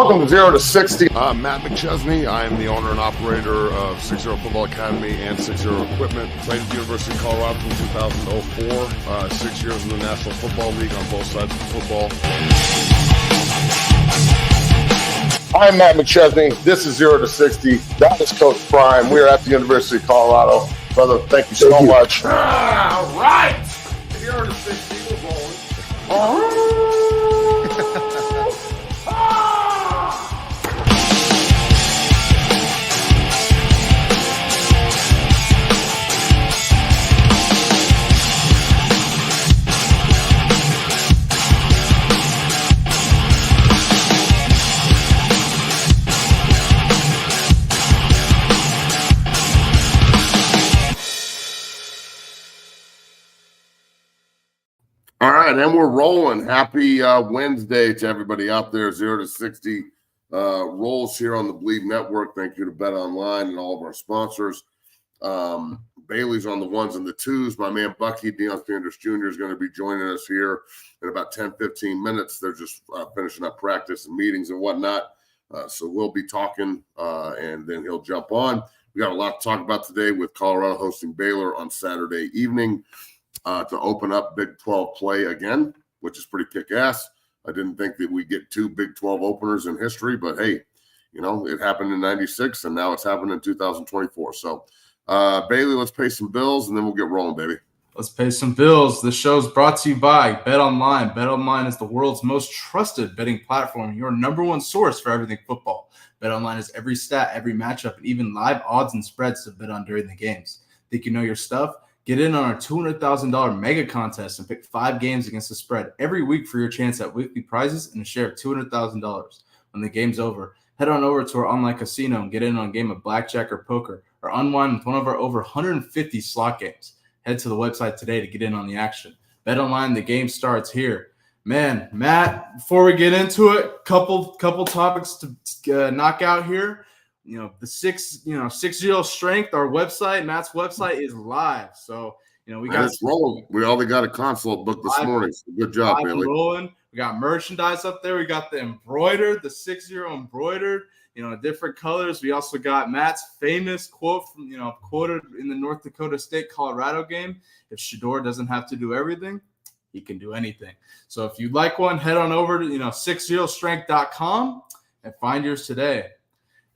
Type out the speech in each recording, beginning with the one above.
Welcome to 0 to 60. I'm Matt McChesney. I am the owner and operator of 60 Football Academy and 60 Equipment. Played at the University of Colorado from 2004. 6 years in the National Football League on both sides of football. I'm Matt McChesney. This is 0 to 60. That is Coach Prime. We are at the University of Colorado. Brother, thank you so much. All right. 0 to 60, we're rolling. All right, and we're rolling. Happy Wednesday to everybody out there. 0 to 60 rolls here on the Bleed Network. Thank you to Bet Online and all of our sponsors. Bailey's on the ones and the twos. My man Bucky, Deion Jr. is going to be joining us here in about 10-15 minutes. They're just finishing up practice and meetings and whatnot. So we'll be talking, and then he'll jump on. We got a lot to talk about today with Colorado hosting Baylor on Saturday evening. To open up Big 12 play again, which is pretty kick-ass. I didn't think that we'd get 2 Big 12 openers in history, but hey, you know, it happened in 96, and now it's happened in 2024. So, Bailey, let's pay some bills, and then we'll get rolling, baby. Let's pay some bills. The show's brought to you by Bet Online. Bet Online is the world's most trusted betting platform, your number one source for everything football. Bet Online has every stat, every matchup, and even live odds and spreads to bet on during the games. Think you know your stuff? Get in on our $200,000 mega contest and pick 5 games against the spread every week for your chance at weekly prizes and a share of $200,000. When the game's over, head on over to our online casino and get in on a game of blackjack or poker, or unwind with one of our over 150 slot games. Head to the website today to get in on the action. Bet Online, the game starts here. Man, Matt, before we get into it, couple topics to knock out here. You know, the 60 strength, our website, Matt's website is live. So, you know, we only got a consult booked this morning. So good job, Bailey. Rolling. We got merchandise up there. We got the embroidered, the 60 embroidered, you know, different colors. We also got Matt's famous quote from, you know, quoted in the North Dakota State Colorado game. If Shador doesn't have to do everything, he can do anything. So if you'd like one, head on over to, 60strength.com and find yours today.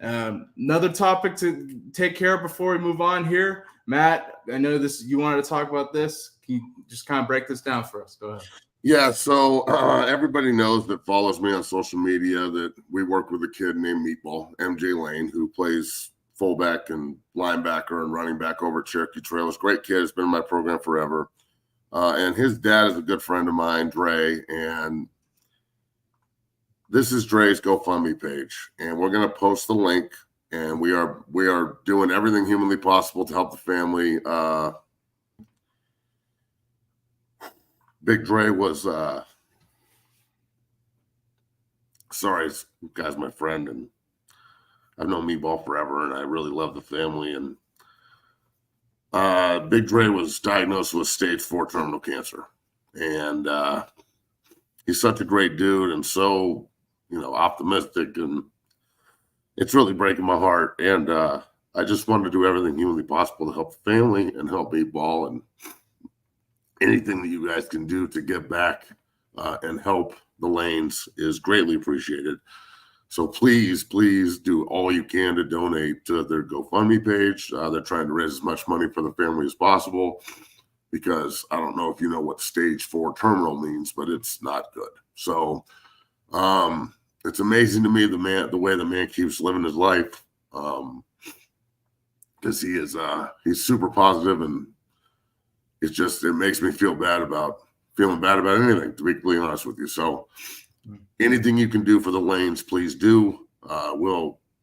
Another topic to take care of before we move on here. Matt, I know you wanted to talk about this. Can you just kind of break this down for us? Go ahead. Yeah, so everybody knows that follows me on social media that we work with a kid named Meatball, MJ Lane, who plays fullback and linebacker and running back over at Cherokee Trailers. Great kid. Has been in my program forever. And his dad is a good friend of mine, Dre, and this is Dre's GoFundMe page, and we're going to post the link, and we are doing everything humanly possible to help the family. Big Dre was sorry, this guy's my friend, and I've known Meatball forever, and I really love the family. And Big Dre was diagnosed with stage 4 terminal cancer, and he's such a great dude, and so optimistic, and it's really breaking my heart. And I just wanted to do everything humanly possible to help the family and help Meatball, and anything that you guys can do to give back and help the Lanes is greatly appreciated. So please do all you can to donate to their GoFundMe page. They're trying to raise as much money for the family as possible, because I don't know if you know what stage 4 terminal means, but it's not good. So it's amazing to me the way the man keeps living his life, because he's super positive, and it makes me feeling bad about anything, to be completely honest with you. So anything you can do for the Lanes, please do.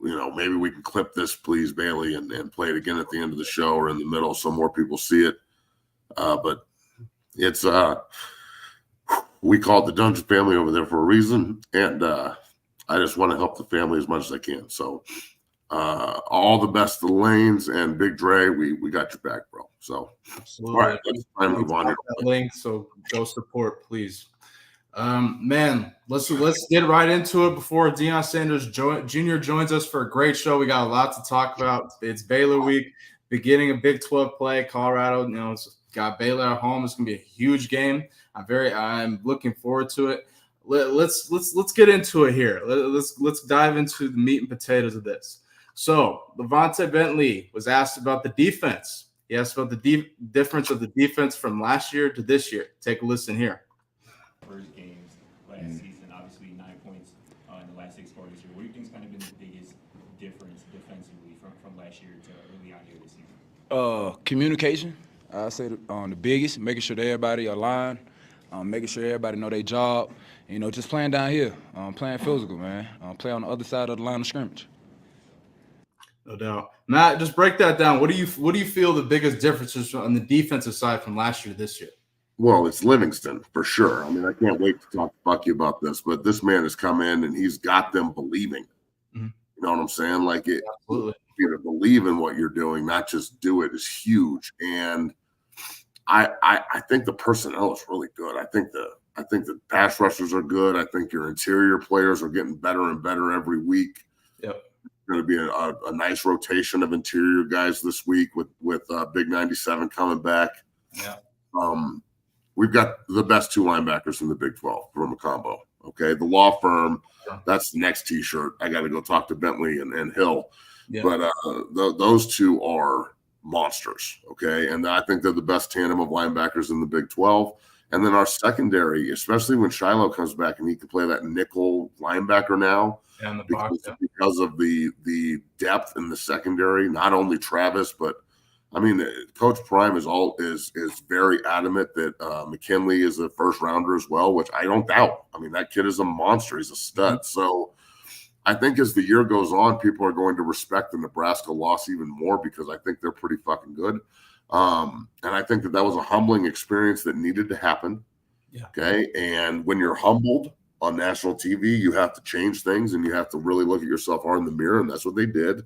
Maybe we can clip this, please, Bailey, and play it again at the end of the show or in the middle so more people see it. But it's we call it the Dungeon family over there for a reason, and I just want to help the family as much as I can. So all the best to the Lanes, and Big Dre, we got your back, bro. So absolutely. All right, let's move on here. Link, so go support, please. Man, let's get right into it before Deion Sanders Jr. joins us for a great show. We got a lot to talk about. It's Baylor week, beginning of Big 12 play. Colorado, it's got Baylor at home. It's gonna be a huge game. I'm looking forward to it. Let's get into it here. Let's dive into the meat and potatoes of this. So Levante Bentley was asked about the defense. He asked about the difference of the defense from last year to this year. Take a listen here. First games last season, obviously 9 points in the last 6 quarters here. What do you think has kind of been the biggest difference defensively from last year to early on here this season? Communication. I say the biggest, making sure that everybody aligned, making sure everybody know their job. Just playing down here, playing physical, man. Play on the other side of the line of scrimmage. No doubt. Matt, just break that down. What do you feel the biggest differences on the defensive side from last year to this year? Well, it's Livingston for sure. I mean, I can't wait to talk to Bucky about this, but this man has come in and he's got them believing. Mm-hmm. You know what I'm saying? Like Absolutely. You to believe in what you're doing, not just do it, is huge. And I think the personnel is really good. I think the pass rushers are good. I think your interior players are getting better and better every week. Yep. Going to be a nice rotation of interior guys this week with Big 97 coming back. Yeah. We've got the best 2 linebackers in the Big 12 from a combo. Okay, the law firm. Yeah. That's the next T-shirt. I got to go talk to Bentley and Hill. Yeah. But those 2 are monsters. Okay, and I think they're the best tandem of linebackers in the Big 12. And then our secondary, especially when Shiloh comes back and he can play that nickel linebacker now. And because of the depth in the secondary, not only Travis, but I mean, Coach Prime is very adamant that McKinley is a first rounder as well, which I don't doubt. I mean, that kid is a monster; he's a stud. Mm-hmm. So, I think as the year goes on, people are going to respect the Nebraska loss even more because I think they're pretty fucking good. And I think that was a humbling experience that needed to happen. Yeah. Okay, and when you're humbled on national TV, you have to change things and you have to really look at yourself hard in the mirror, and that's what they did.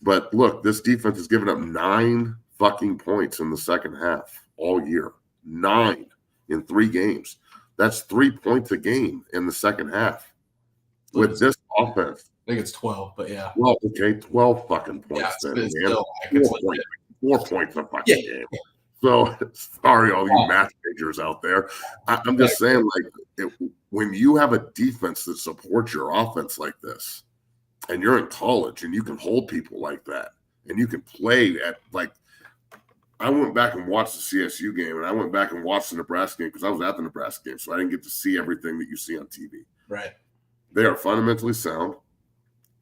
But look, this defense has given up 9 fucking points in the second half all year. 9 in 3 games. That's 3 points a game in the second half with this offense. I think it's 12, but yeah. Well, okay, 12 fucking points then, man. 4 points a fucking game. So, sorry, all you math majors out there. I'm just saying, like, when you have a defense that supports your offense like this, and you're in college and you can hold people like that, and you can play at, like, I went back and watched the CSU game, and I went back and watched the Nebraska game because I was at the Nebraska game, so I didn't get to see everything that you see on TV. Right. They are fundamentally sound.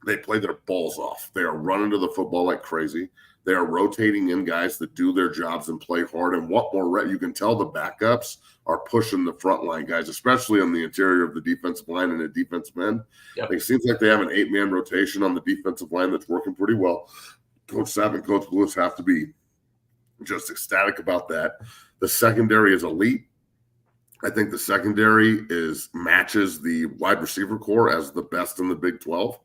They play their balls off. They are running to the football like crazy. They are rotating in guys that do their jobs and play hard and want more. You can tell the backups are pushing the front line guys, especially on the interior of the defensive line and the defensive end. Yep. It seems like they have an 8-man rotation on the defensive line that's working pretty well. Coach Sapp and Coach Lewis have to be just ecstatic about that. The secondary is elite. I think the secondary matches the wide receiver core as the best in the Big 12.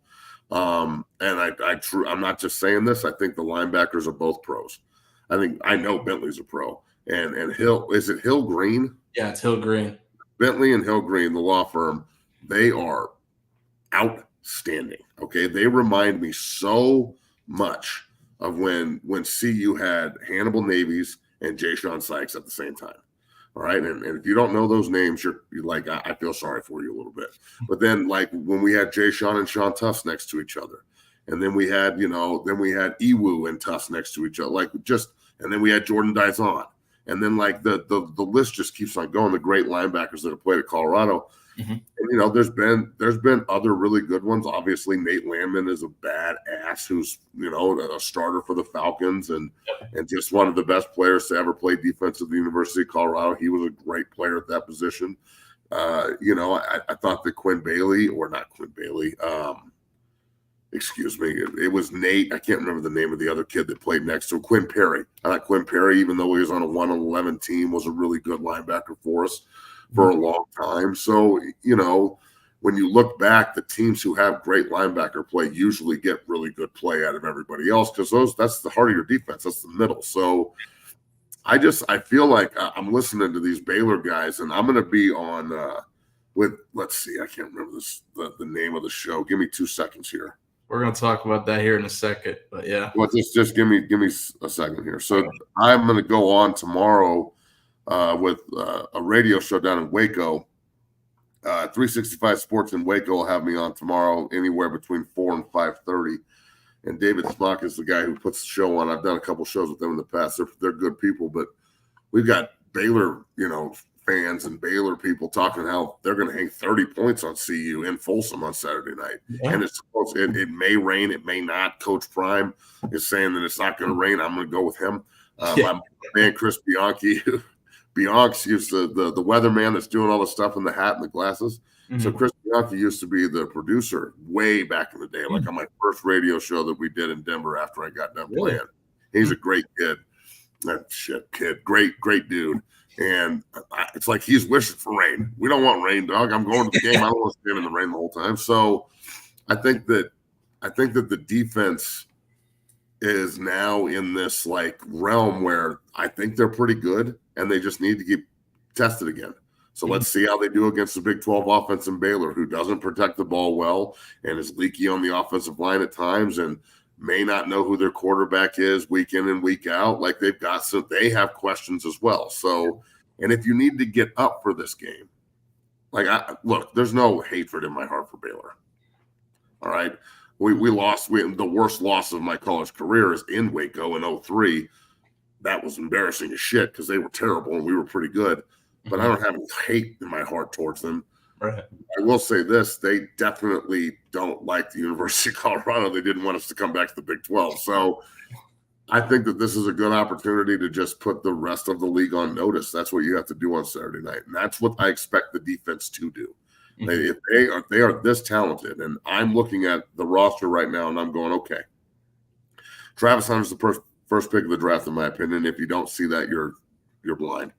And I'm not just saying this. I think the linebackers are both pros. I know Bentley's a pro. And Hill, is it Hill Green? Yeah, it's Hill Green. Bentley and Hill Green, the law firm, they are outstanding. Okay, they remind me so much of when CU had Hannibal Navies and Jay Sean Sykes at the same time. All right. And if you don't know those names, you're like, I feel sorry for you a little bit. But then, like, when we had Jay Sean and Sean Tufts next to each other, and then we had, Iwu and Tufts next to each other, and then we had Jordan Dizon. And then, like, the list just keeps on going, the great linebackers that have played at Colorado. Mm-hmm. And, there's been other really good ones. Obviously, Nate Landman is a badass who's, a starter for the Falcons and just one of the best players to ever play defense at the University of Colorado. He was a great player at that position. I thought that excuse me, it was Nate. I can't remember the name of the other kid that played next to him, Quinn Perry. I thought Quinn Perry, even though he was on a 1-11 team, was a really good linebacker for us for a long time. So, when you look back, the teams who have great linebacker play usually get really good play out of everybody else because that's the heart of your defense. That's the middle. So I feel like I'm listening to these Baylor guys, and I'm going to be on let's see, I can't remember the name of the show. Give me 2 seconds here. We're going to talk about that here in a second, but yeah. Well, just give me a second here. So I'm going to go on tomorrow with a radio show down in Waco. 365 Sports in Waco will have me on tomorrow, anywhere between 4 and 5:30. And David Smock is the guy who puts the show on. I've done a couple shows with them in the past. They're good people, but we've got Baylor, fans and Baylor people talking how they're going to hang 30 points on CU in Folsom on Saturday night. Yeah. And it may rain, it may not. Coach Prime is saying that it's not going to rain. I'm going to go with him. My man Chris Bianchi, Bianchi's the weatherman that's doing all the stuff in the hat and the glasses. Mm-hmm. So Chris Bianchi used to be the producer way back in the day, like on my first radio show that we did in Denver after I got done playing. He's a great kid. Great dude. And it's like he's wishing for rain. We don't want rain, dog. I'm going to the game. I don't want to stand in the rain the whole time. So I think that the defense is now in this like realm where I think they're pretty good and they just need to get tested again. So let's see how they do against the Big 12 offense in Baylor, who doesn't protect the ball well and is leaky on the offensive line at times and may not know who their quarterback is week in and week out. Like they have questions as well. So, and if you need to get up for this game, look, there's no hatred in my heart for Baylor. All right. We lost. The worst loss of my college career is in Waco in 2003. That was embarrassing as shit because they were terrible and we were pretty good. But I don't have any hate in my heart towards them. Right. I will say this. They definitely don't like the University of Colorado. They didn't want us to come back to the Big 12. So I think that this is a good opportunity to just put the rest of the league on notice. That's what you have to do on Saturday night. And that's what I expect the defense to do. Mm-hmm. If they are this talented, and I'm looking at the roster right now and I'm going, okay, Travis Hunter's the first pick of the draft, in my opinion. If you don't see that, you're blind.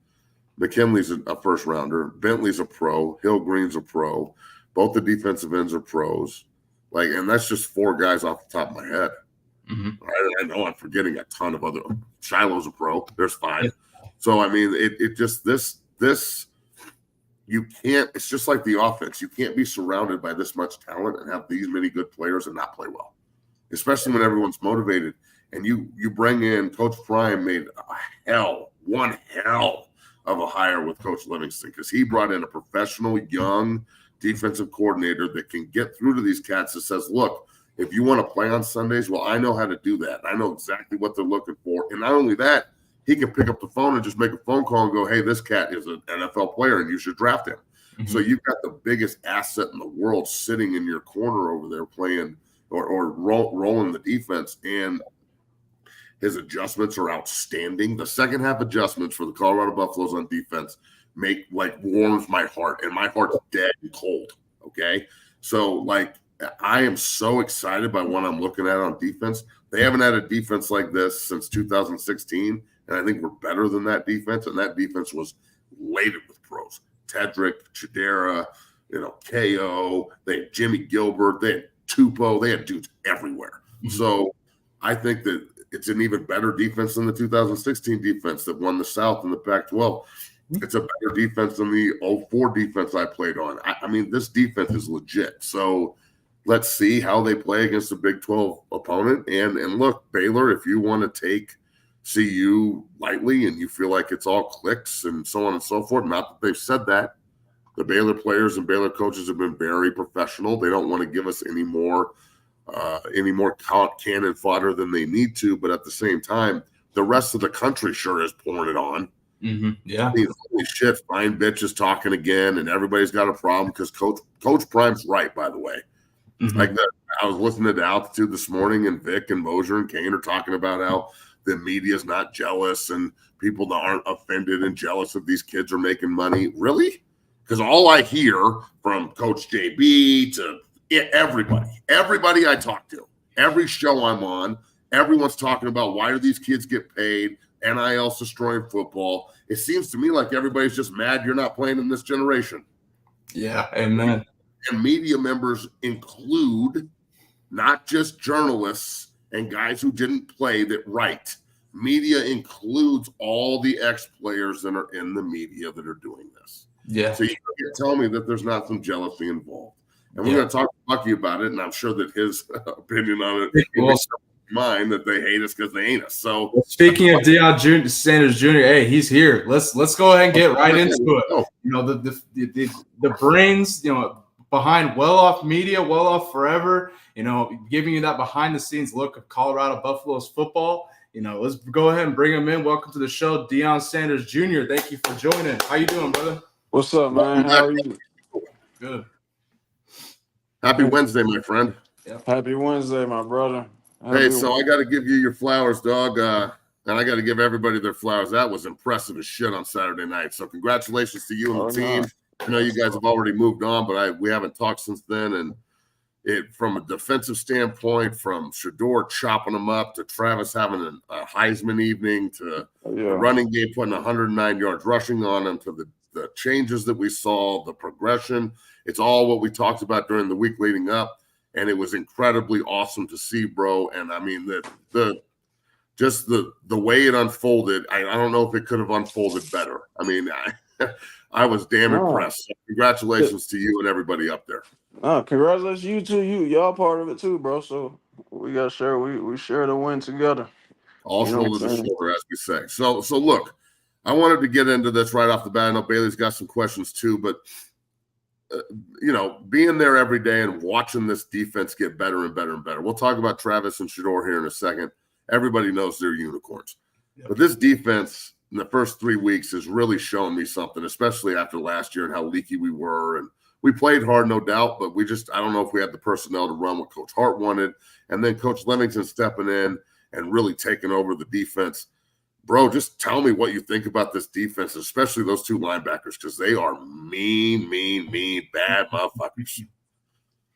McKinley's a first rounder. Bentley's a pro. Hill Green's a pro. Both the defensive ends are pros. And that's just 4 guys off the top of my head. Mm-hmm. I know I'm forgetting a ton of other. Shiloh's a pro. There's 5. Yeah. So I mean, it just this you can't. It's just like the offense. You can't be surrounded by this much talent and have these many good players and not play well, especially when everyone's motivated. And you bring in Coach Prime made one hell of a hire with Coach Livingston because he brought in a professional young defensive coordinator that can get through to these cats that says, look, if you want to play on Sundays, well, I know how to do that. I know exactly what they're looking for. And not only that, he can pick up the phone and just make a phone call and go, hey, this cat is an NFL player and you should draft him. Mm-hmm. So you've got the biggest asset in the world sitting in your corner over there playing or rolling the defense. And his adjustments are outstanding. The second half adjustments for the Colorado Buffaloes on defense warms my heart, and my heart's dead and cold. Okay. So I am so excited by what I'm looking at on defense. They haven't had a defense like this since 2016. And I think we're better than that defense. And that defense was laden with pros. Tedrick, Chidera, KO. They had Jimmy Gilbert. They had Tupou. They had dudes everywhere. Mm-hmm. So I think that it's an even better defense than the 2016 defense that won the South in the Pac-12. It's a better defense than the 2004 defense I played on. I mean, this defense is legit. So let's see how they play against a Big 12 opponent. And look, Baylor, if you want to take CU lightly and you feel like it's all clicks and so on and so forth, not that they've said that. The Baylor players and Baylor coaches have been very professional. They don't want to give us any more cannon fodder than they need to, but at the same time, the rest of the country sure is pouring it on. Mm-hmm. Yeah. I mean, holy shit, fine bitch is talking again, and everybody's got a problem because Coach Prime's right, by the way. Mm-hmm. I was listening to Altitude this morning, and Vic and Mosier and Kane are talking about how the media's not jealous and people that aren't offended and jealous of these kids are making money. Really? Because all I hear from Coach JB to everybody I talk to, every show I'm on, everyone's talking about why do these kids get paid, NIL's destroying football. It seems to me like everybody's just mad you're not playing in this generation. Yeah, amen. And media members include not just journalists and guys who didn't play that write. Media includes all the ex-players that are in the media that are doing this. Yeah. So you can't tell me that there's not some jealousy involved. And we're going to talk to Bucky about it, and I'm sure that his opinion on it will be mine, that they hate us because they ain't us. So speaking of Deion Sanders Jr., hey, he's here. Let's go ahead and get right into it. You know, the brains, you know, behind Well Off Media, Well Off Forever, you know, giving you that behind the scenes look of Colorado Buffaloes football. You know, let's go ahead and bring him in. Welcome to the show, Deion Sanders Jr. Thank you for joining. How you doing, brother? What's up, man? How are you? Good. Happy Wednesday, my friend. Yep. Happy Wednesday, my brother. So I got to give you your flowers, dog. And I got to give everybody their flowers. That was impressive as shit on Saturday night. So congratulations to you and the team. I know you guys have already moved on, but we haven't talked since then. And from a defensive standpoint, from Shador chopping them up to Travis having a Heisman evening to the running game putting 109 yards rushing on him to the changes that we saw, the progression. It's all what we talked about during the week leading up. And it was incredibly awesome to see, bro. And I mean, the way it unfolded, I don't know if it could have unfolded better. I mean, I was damn impressed. So congratulations to you and everybody up there. Congratulations you too. Y'all part of it too, bro. So we got to share. We share the win together. All shoulder to shoulder, as we say. So look, I wanted to get into this right off the bat. I know Bailey's got some questions too, but you know, being there every day and watching this defense get better and better and better. We'll talk about Travis and Shador here in a second. Everybody knows they're unicorns. Yep. But this defense in the first 3 weeks has really shown me something, especially after last year and how leaky we were. And we played hard, no doubt, but I don't know if we had the personnel to run what Coach Hart wanted. And then Coach Lemington stepping in and really taking over the defense. Bro, just tell me what you think about this defense, especially those two linebackers, because they are mean, bad motherfuckers.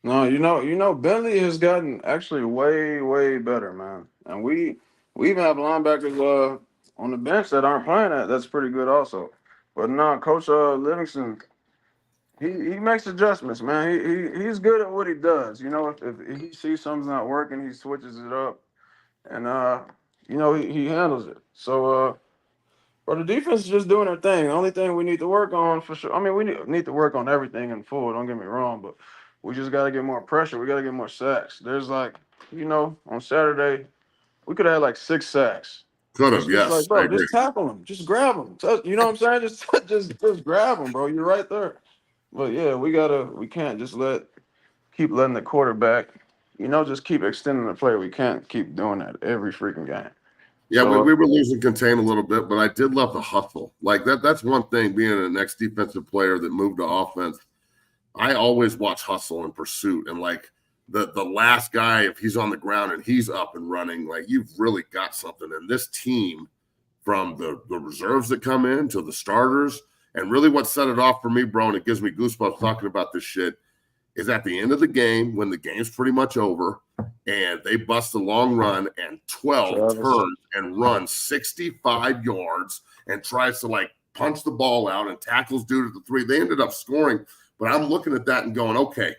No, you know, Bentley has gotten actually way, way better, man. And we even have linebackers on the bench that aren't playing that's pretty good also. But no, Coach Livingston, he makes adjustments, man. He's good at what he does. You know, if he sees something's not working, he switches it up. And you know, he handles it. So but the defense is just doing their thing. The only thing we need to work on for sure. I mean, we need to work on everything in full. Don't get me wrong, but we just got to get more pressure. We got to get more sacks. There's like, you know, on Saturday, we could have had like 6 sacks. Could have, yes. Like, bro, just tackle them. Just grab them. You know what I'm saying? Just grab them, bro. You're right there. But yeah, we can't just keep letting the quarterback, you know, just keep extending the play. We can't keep doing that every freaking game. Yeah, so, we were losing contain a little bit, but I did love the hustle. Like that's one thing, being an ex-defensive player that moved to offense. I always watch hustle and pursuit, and like the last guy, if he's on the ground and he's up and running, like you've really got something. And this team, from the reserves that come in to the starters, and really what set it off for me, bro, and it gives me goosebumps talking about this shit, is at the end of the game, when the game's pretty much over, and they bust a long run and 12 turns and runs 65 yards and tries to like punch the ball out and tackles dude at the 3. They ended up scoring, but I'm looking at that and going, okay,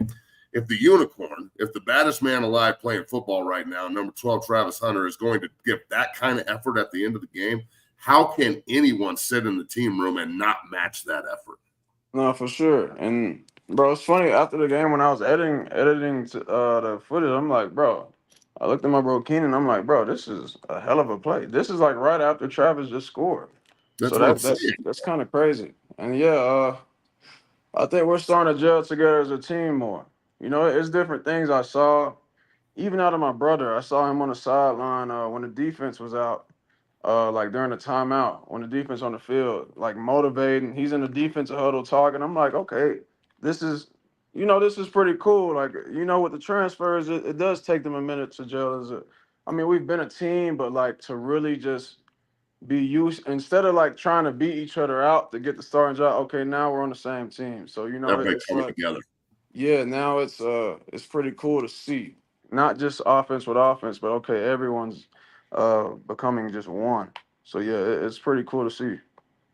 if the unicorn, if the baddest man alive playing football right now, number 12, Travis Hunter, is going to give that kind of effort at the end of the game, how can anyone sit in the team room and not match that effort? No, for sure. And bro, it's funny, after the game when I was editing the footage, I'm like, bro, I looked at my bro Keenan, I'm like, bro, this is a hell of a play. This is like right after Travis just scored. That's kind of crazy. And yeah, I think we're starting to gel together as a team more. You know, it's different things I saw, even out of my brother. I saw him on the sideline when the defense was out. Like during the timeout, when the defense on the field, like motivating, he's in the defensive huddle talking. I'm like, okay, this is pretty cool. Like, you know, with the transfers, it does take them a minute to gel I mean, we've been a team, but like to really just be used, instead of like trying to beat each other out to get the starting job, okay, now we're on the same team. So, you know, it's coming like, together. Yeah, now it's pretty cool to see. Not just offense with offense, but okay, everyone's becoming just one. So yeah, it's pretty cool to see.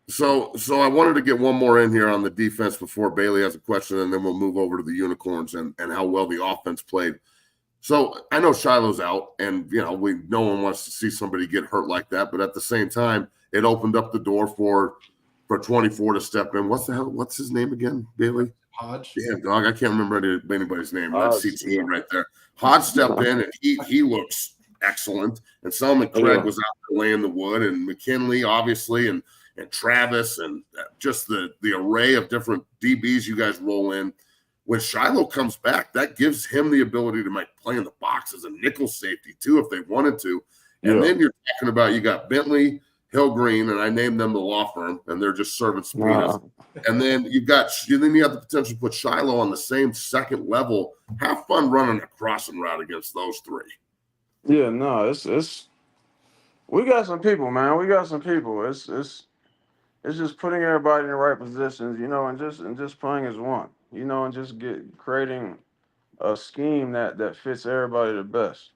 So I wanted to get one more in here on the defense before Bailey has a question, and then we'll move over to the unicorns and how well the offense played. So I know Shiloh's out, and you know no one wants to see somebody get hurt like that. But at the same time, it opened up the door for for 24 to step in. What's his name again, Bailey? Hodge. Yeah, dog. I can't remember anybody's name. That's CTE Yeah. right there. Hodge stepped in, and he looks excellent. And Solomon Craig Yeah. was out there laying the wood, and McKinley, obviously, and Travis, and just the array of different DBs you guys roll in. When Shiloh comes back, that gives him the ability to play in the box as a nickel safety, too, if they wanted to. And then you're talking about you got Bentley, Hill Green, and I named them the law firm, and they're just serving subpoenas. And then you have the potential to put Shiloh on the same second level. Have fun running a crossing route against those three. Yeah, no, it's we got some people, man. We got some people. It's just putting everybody in the right positions, and just playing as one, and just creating a scheme that fits everybody the best.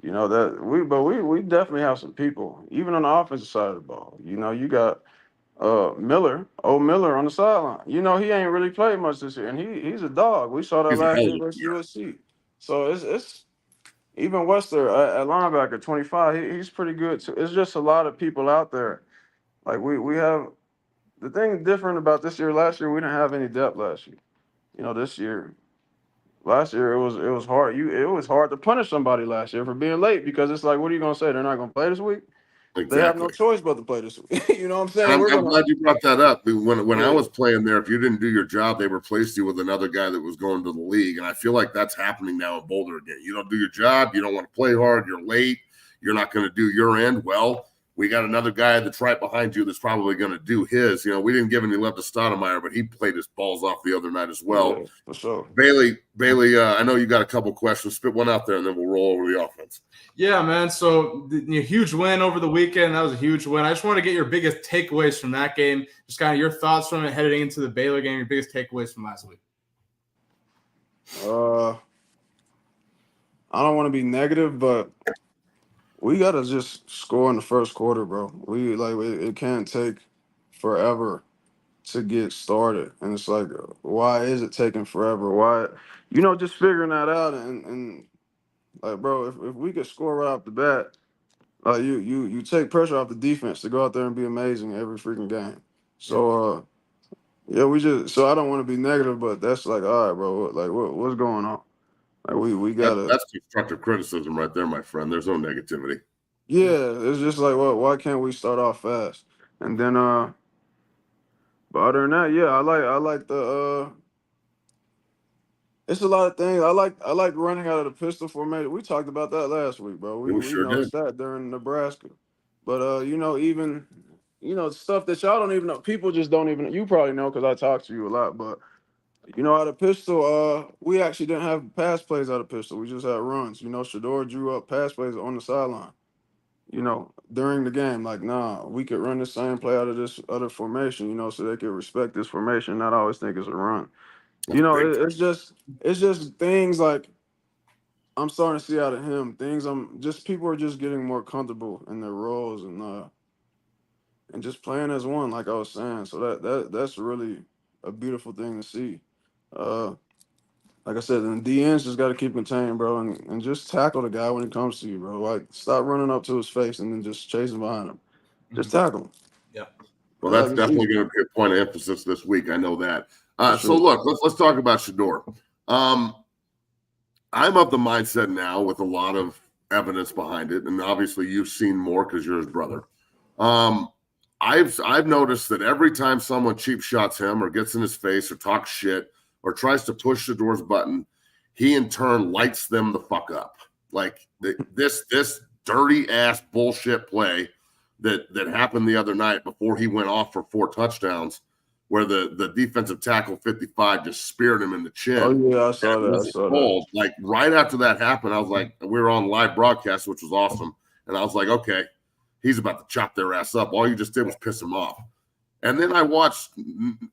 We definitely have some people, even on the offensive side of the ball. You got Miller on the sideline. He ain't really played much this year, and he's a dog. We saw that He's a last hell year of a versus USC. So it's even Wester at linebacker 25. He's pretty good too. It's just a lot of people out there. Like we have the thing different about this year. Last year we didn't have any depth last year. Last year it was hard. It was hard to punish somebody last year for being late because it's like, what are you gonna say? They're not gonna play this week? They have no Exactly. choice but to play this week. You know what I'm saying? And I'm glad you brought that up. When I Yeah. was playing there, if you didn't do your job, they replaced you with another guy that was going to the league. And I feel like that's happening now in Boulder again. You don't do your job. You don't want to play hard. You're late. You're not going to do your end. Well, we got another guy that's right behind you that's probably going to do his. We didn't give any love to Stoudemire, but he played his balls off the other night as well. Yeah, for sure. Bailey, I know you got a couple questions. Spit one out there, and then we'll roll over the offense. Yeah, man. So the huge win over the weekend. That was a huge win. I just want to get your biggest takeaways from that game. Just kind of your thoughts from it heading into the Baylor game. Your biggest takeaways from last week. I don't want to be negative, but we gotta just score in the first quarter, bro. It can't take forever to get started, and it's like, why is it taking forever? Why, just figuring that out, and like, bro, if we could score right off the bat, you take pressure off the defense to go out there and be amazing every freaking game. So so I don't want to be negative, but that's like, all right, bro, what's going on? Like we gotta. That's constructive criticism right there, my friend. There's no negativity. Yeah, it's just like, well, why can't we start off fast? And then but other than that, yeah, I like the it's a lot of things. I like running out of the pistol formation. We talked about that last week, bro. We sure noticed did. that during Nebraska. But even stuff that y'all don't even know. People just don't even, you probably know because I talk to you a lot, but out of pistol, we actually didn't have pass plays out of pistol. We just had runs. Shador drew up pass plays on the sideline. During the game, like, nah, we could run the same play out of this other formation, so they could respect this formation, not always think it's a run. It's just things like I'm starting to see out of him. People are just getting more comfortable in their roles and just playing as one, like I was saying. So that's really a beautiful thing to see. Like I said, and the DNs just got to keep contained, bro, and just tackle the guy when it comes to you, bro. Like, stop running up to his face and then just chasing behind him. Just tackle him. Yeah. Well, that's definitely going to be a point of emphasis this week. I know that. Sure. So look, let's talk about Shador. I'm of the mindset now with a lot of evidence behind it, and obviously you've seen more because you're his brother. I've noticed that every time someone cheap shots him or gets in his face or talks shit or tries to push Shador's button, he in turn lights them the fuck up. Like this dirty ass bullshit play that happened the other night before he went off for 4 touchdowns, where the defensive tackle 55 just speared him in the chin. Oh yeah, I saw that. Like right after that happened, I was like, we were on live broadcast, which was awesome, and I was like, okay, he's about to chop their ass up. All you just did was piss him off. And then I watched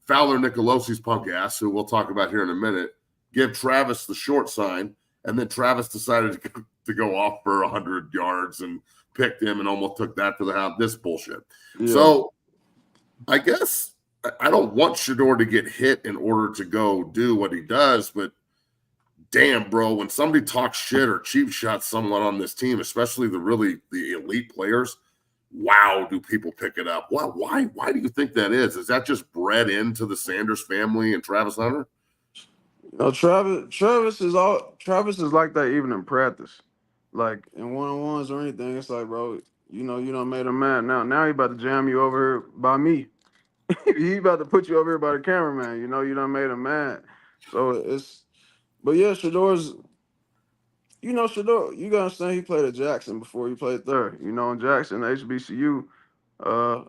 Fowler Nicolosi's punk ass, who we'll talk about here in a minute, give Travis the short sign, and then Travis decided to go off for 100 yards and picked him and almost took that to the house. This bullshit. Yeah. So I guess I don't want Shador to get hit in order to go do what he does, but damn, bro, when somebody talks shit or cheap shots someone on this team, especially the elite players, wow, do people pick it up? Why do you think that is? Is that just bred into the Sanders family and Travis Hunter? No, Travis is like that even in practice. Like in one-on-ones or anything, it's like, bro, you done made him mad. Now he about to jam you over here by me. He about to put you over here by the cameraman. You done made him mad. So but yeah, Shador, you gotta understand he played at Jackson before he played there. In Jackson, HBCU,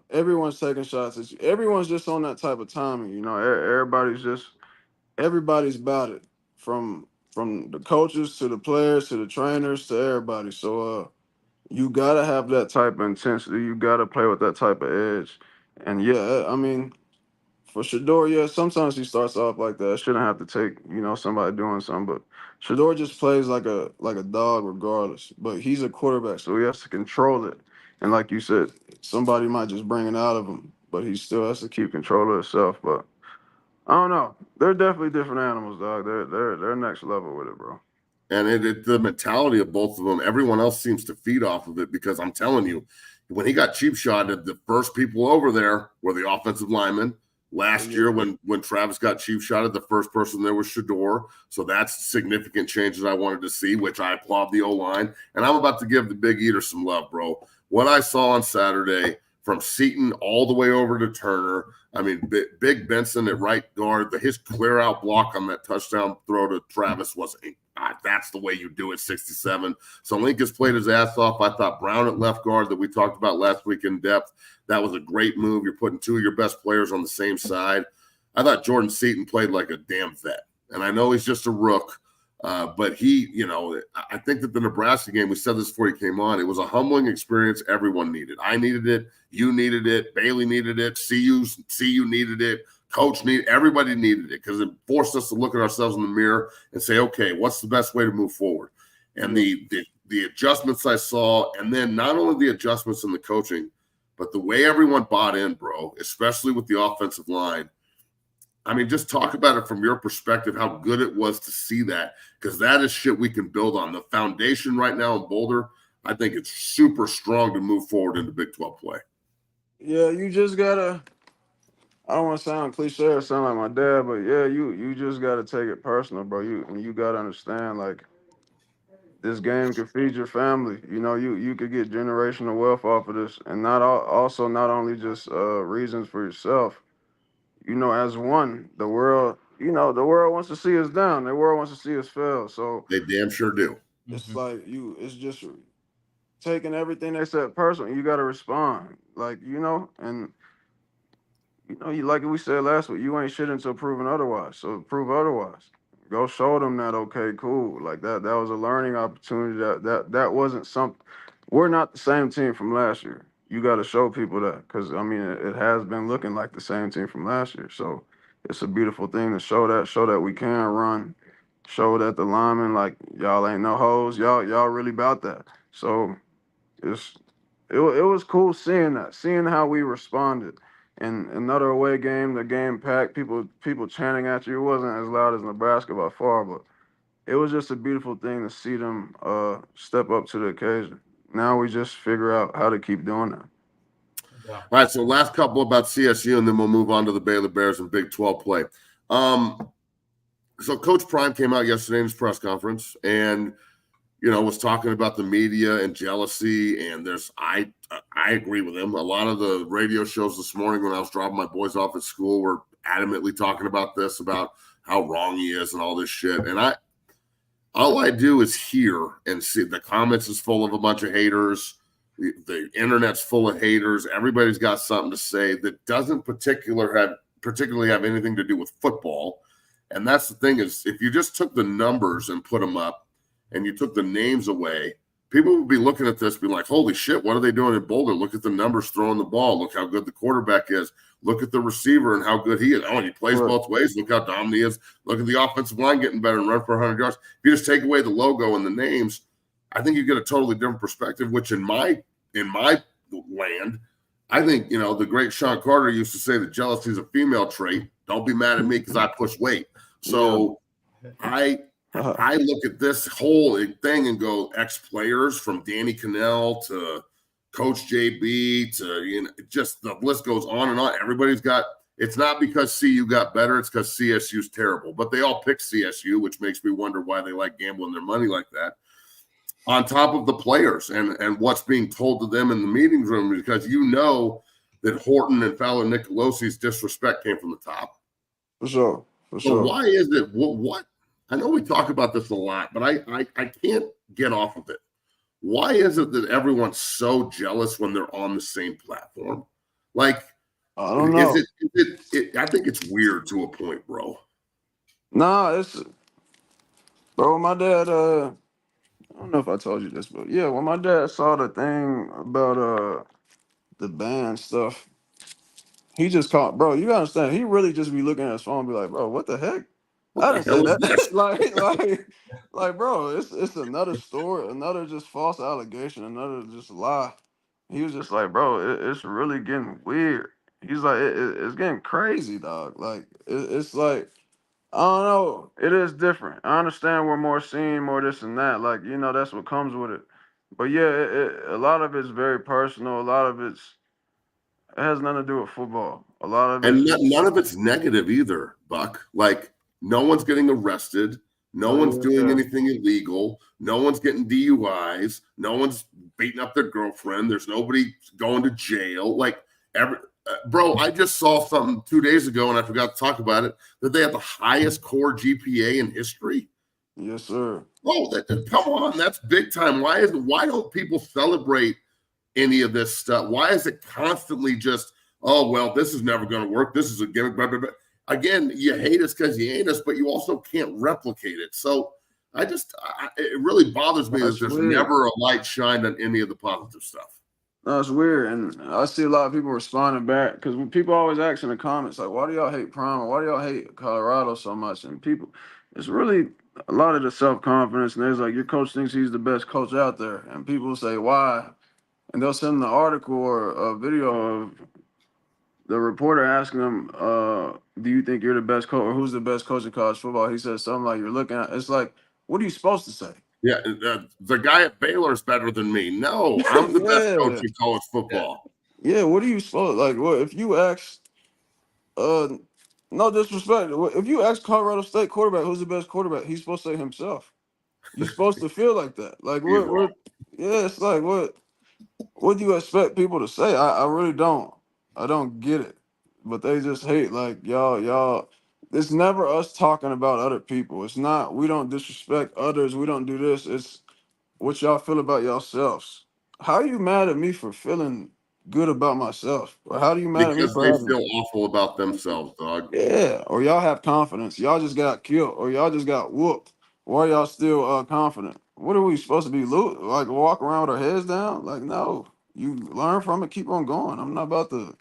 everyone's taking shots at you. Everyone's just on that type of timing. Everybody's about it, from the coaches to the players to the trainers to everybody. So you gotta have that type of intensity. You gotta play with that type of edge. And yeah, I mean, for Shador, yeah, sometimes he starts off like that. Shouldn't have to take, somebody doing something. But Shador just plays like a dog regardless. But he's a quarterback, so he has to control it. And like you said, somebody might just bring it out of him, but he still has to keep control of himself. But I don't know. They're definitely different animals, dog. They're next level with it, bro. And the mentality of both of them, everyone else seems to feed off of it, because I'm telling you, when he got cheap shotted, the first people over there were the offensive linemen. Last year, when Travis got cheap shotted, the first person there was Shador. So that's significant changes I wanted to see, which I applaud the O-line. And I'm about to give the Big Eater some love, bro. What I saw on Saturday, from Seton all the way over to Turner, I mean, Big Benson at right guard, his clear out block on that touchdown throw to Travis was that's the way you do it, 67. So Link has played his ass off. I thought Brown at left guard that we talked about last week in depth, that was a great move. You're putting two of your best players on the same side. I thought Jordan Seton played like a damn vet. And I know he's just a rook, but I think that the Nebraska game, we said this before he came on, it was a humbling experience everyone needed. I needed it. You needed it. Bailey needed it. CU needed it. Coach everybody needed it, because it forced us to look at ourselves in the mirror and say, okay, what's the best way to move forward? And the adjustments I saw, and then not only the adjustments in the coaching, but the way everyone bought in, bro, especially with the offensive line. I mean, just talk about it from your perspective, how good it was to see that, because that is shit we can build on. The foundation right now in Boulder, I think it's super strong to move forward into Big 12 play. Yeah, you just gotta. I don't want to sound cliche or sound like my dad, but yeah, you just gotta take it personal, bro. You gotta understand, like, this game can feed your family. You could get generational wealth off of this, and not only just reasons for yourself. As one, the world wants to see us down. The world wants to see us fail. So They damn sure do. it's like it's just taking everything they said personal. You got to respond, and you like we said last week. You ain't shit until proven otherwise. So prove otherwise. Go show them that. Okay, cool. Like that. That was a learning opportunity. That wasn't something. We're not the same team from last year. You got to show people that, because I mean it has been looking like the same team from last year. So it's a beautiful thing to show that we can run, show that the linemen, like, y'all ain't no hoes. Y'all really about that. So it was cool seeing how we responded. And another away game, the game packed, people chanting at you. It wasn't as loud as Nebraska by far, but it was just a beautiful thing to see them step up to the occasion. Now we just figure out how to keep doing that. All right, so last couple about CSU, and then we'll move on to the Baylor Bears and Big 12 play. So Coach Prime came out yesterday in his press conference and, was talking about the media and jealousy. And I agree with him. A lot of the radio shows this morning when I was dropping my boys off at school were adamantly talking about this, about how wrong he is and all this shit. And all I do is hear and see. The comments is full of a bunch of haters. The internet's full of haters. Everybody's got something to say that doesn't particularly have anything to do with football. And that's the thing, is if you just took the numbers and put them up and you took the names away, people would be looking at this, be like, holy shit, what are they doing in Boulder? Look at the numbers throwing the ball. Look how good the quarterback is. Look at the receiver and how good he is. Oh, and he plays both ways. Look how dominant he is. Look at the offensive line getting better and run for 100 yards. If you just take away the logo and the names, I think you get a totally different perspective, which in my land, I think, the great Sean Carter used to say that jealousy is a female trait. Don't be mad at me because I push weight. So I look at this whole thing and go, ex-players from Danny Cannell to Coach JB to just the list goes on and on. Everybody's got. It's not because CU got better; it's because CSU's terrible. But they all pick CSU, which makes me wonder why they like gambling their money like that. On top of the players and what's being told to them in the meeting room, because that Horton and Fowler Nicolosi's disrespect came from the top. For sure. So why is it? What? I know we talk about this a lot, but I can't get off of it. Why is it that everyone's so jealous when they're on the same platform? Like, I don't know. I think it's weird to a point, bro. Nah, bro, my dad, I don't know if I told you this, but yeah, when my dad saw the thing about the band stuff, he just called, bro, you gotta understand, he really just be looking at his phone and be like, bro, what the heck? What I the didn't say hell is this? that. like, bro, it's another story, another just false allegation, another just lie. He was just like, bro, it's really getting weird. He's like, it's getting crazy, dog. Like, it's like, I don't know. It is different. I understand we're more seen, more this and that. Like, that's what comes with it. But yeah, a lot of it's very personal. A lot of it has nothing to do with football. A lot of it's And just, none of it's negative either, Buck. Like, no one's getting arrested. No one's doing yeah. anything illegal. No one's getting DUIs. No one's beating up their girlfriend. There's nobody going to jail. Like, bro, I just saw something 2 days ago, and I forgot to talk about it, that they have the highest core GPA in history. Yes, sir. Oh, come on, that's big time. Why don't people celebrate any of this stuff? Why is it constantly just, oh, well, this is never going to work. This is a gimmick. Blah, blah, blah. Again, you hate us because you hate us, but you also can't replicate it. So it really bothers me that there's never a light shined on any of the positive stuff. No, it's weird. And I see a lot of people responding back because when people always ask in the comments, like, why do y'all hate Prime? Or why do y'all hate Colorado so much? And people, it's really a lot of the self-confidence. And there's like, your coach thinks he's the best coach out there. And people say, why? And they'll send an article or a video of the reporter asking him, do you think you're the best coach or who's the best coach in college football? He says something like, you're looking at, it's like, what are you supposed to say? Yeah, the guy at Baylor is better than me. No, I'm the best coach in college football. Yeah, what are you supposed like? Well, if you ask, no disrespect, if you ask Colorado State quarterback who's the best quarterback, he's supposed to say himself. You're supposed to feel like that. Like what? Yeah, it's like what do you expect people to say? I really don't. I don't get it. But they just hate like y'all. It's never us talking about other people. It's not. We don't disrespect others. We don't do this. It's what y'all feel about yourselves. How are you mad at me for feeling good about myself? Or how do you mad at me Because for they having feel awful about themselves, dog. yeah, or y'all have confidence. Y'all just got killed, or y'all just got whooped. Why y'all still confident? What are we supposed to be like walk around with our heads down? Like no, you learn from it, keep on going. I'm not about to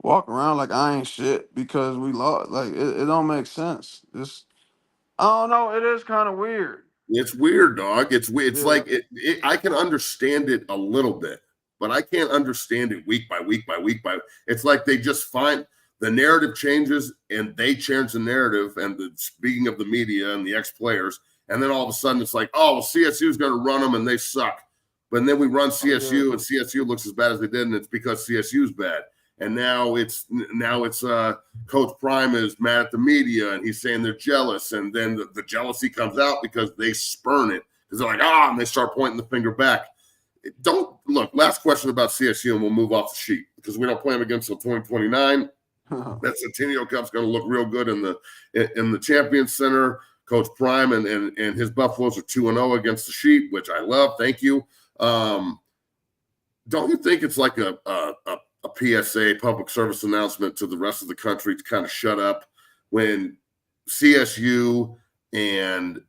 walk around like I ain't shit because we lost. Like it don't make sense. I don't know. It is kind of weird. It's weird, dog. It's weird. It's Yeah. like I can understand it a little bit, but I can't understand it week by week by week by. It's like they just find the narrative changes and they change the narrative. And speaking of the media and the ex-players, and then all of a sudden it's like, oh, well, CSU is going to run them and they suck. But then we run CSU and CSU looks as bad as they did, and it's because CSU is bad. And now it's Coach Prime is mad at the media and he's saying they're jealous. And then the jealousy comes out because they spurn it because they're like, and they start pointing the finger back. Don't look. Last question about CSU, and we'll move off the sheet because we don't play them again until 2029. That Centennial Cup's going to look real good in the Champions Center. Coach Prime and his Buffaloes are 2-0 against the Sheep, which I love. Thank you. Don't you think it's like a PSA, public service announcement to the rest of the country to kind of shut up when CSU and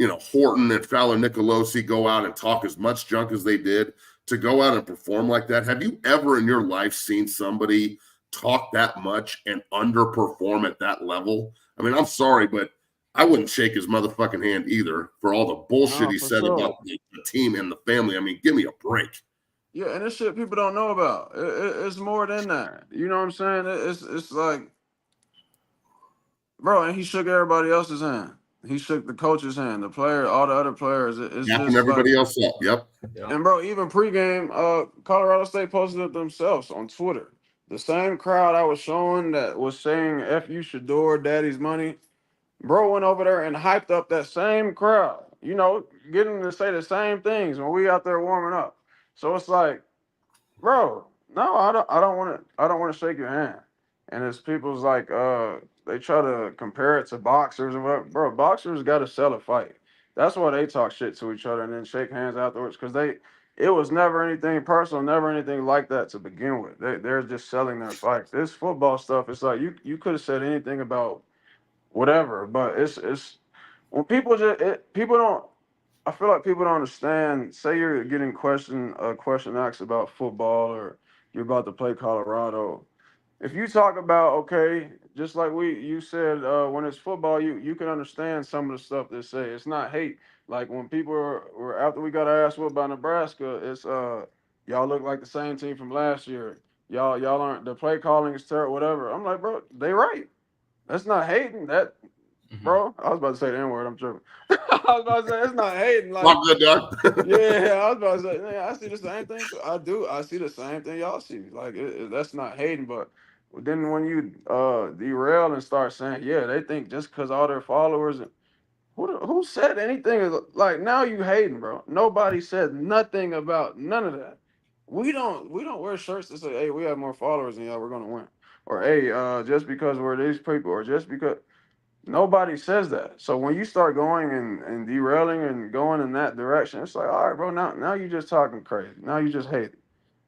Horton and Fowler Nicolosi go out and talk as much junk as they did, to go out and perform like that? Have you ever in your life seen somebody talk that much and underperform at that level? I mean, I'm sorry, but I wouldn't shake his motherfucking hand either for all the bullshit he said about the team and the family. I mean, give me a break. Yeah, and this shit people don't know about. It's more than that. You know what I'm saying? It's like, bro, and he shook everybody else's hand. He shook the coach's hand, the player, all the other players. It's Yapping just like, everybody else up. Yep. and bro, even pregame, Colorado State posted it themselves on Twitter. The same crowd I was showing that was saying "F you Shador, Daddy's money." Bro went over there and hyped up that same crowd. You know, getting to say the same things when we out there warming up. So it's like, bro, no, I don't want to shake your hand. And it's people's like, they try to compare it to boxers and whatever. Bro, boxers got to sell a fight. That's why they talk shit to each other and then shake hands afterwards. Because it was never anything personal, never anything like that to begin with. They're just selling their fights. This football stuff, it's like you could have said anything about whatever, but it's when people don't. I feel like people don't understand. Say you're getting a question asked about football, or you're about to play Colorado. If you talk about, okay, just like you said, when it's football, you can understand some of the stuff they say. It's not hate. Like when people were after we got our ass whooped by Nebraska, it's y'all look like the same team from last year. Y'all aren't, the play calling is terrible, whatever. I'm like, bro, they right. That's not hating. That, bro, I was about to say the N word. I'm tripping. I was about to say it's not hating. Like, Not good, Doug. yeah, I was about to say, man, I see the same thing. I do. I see the same thing y'all see. Like, that's not hating. But then when you derail and start saying, yeah, they think just because all their followers, who said anything? Like, now you hating, bro. Nobody said nothing about none of that. We don't wear shirts that say, hey, we have more followers than y'all, we're gonna win. Or hey, just because we're these people, or just because. Nobody says that. So when you start going and derailing and going in that direction, it's like, all right, bro, now you just talking crazy. Now you just hate it.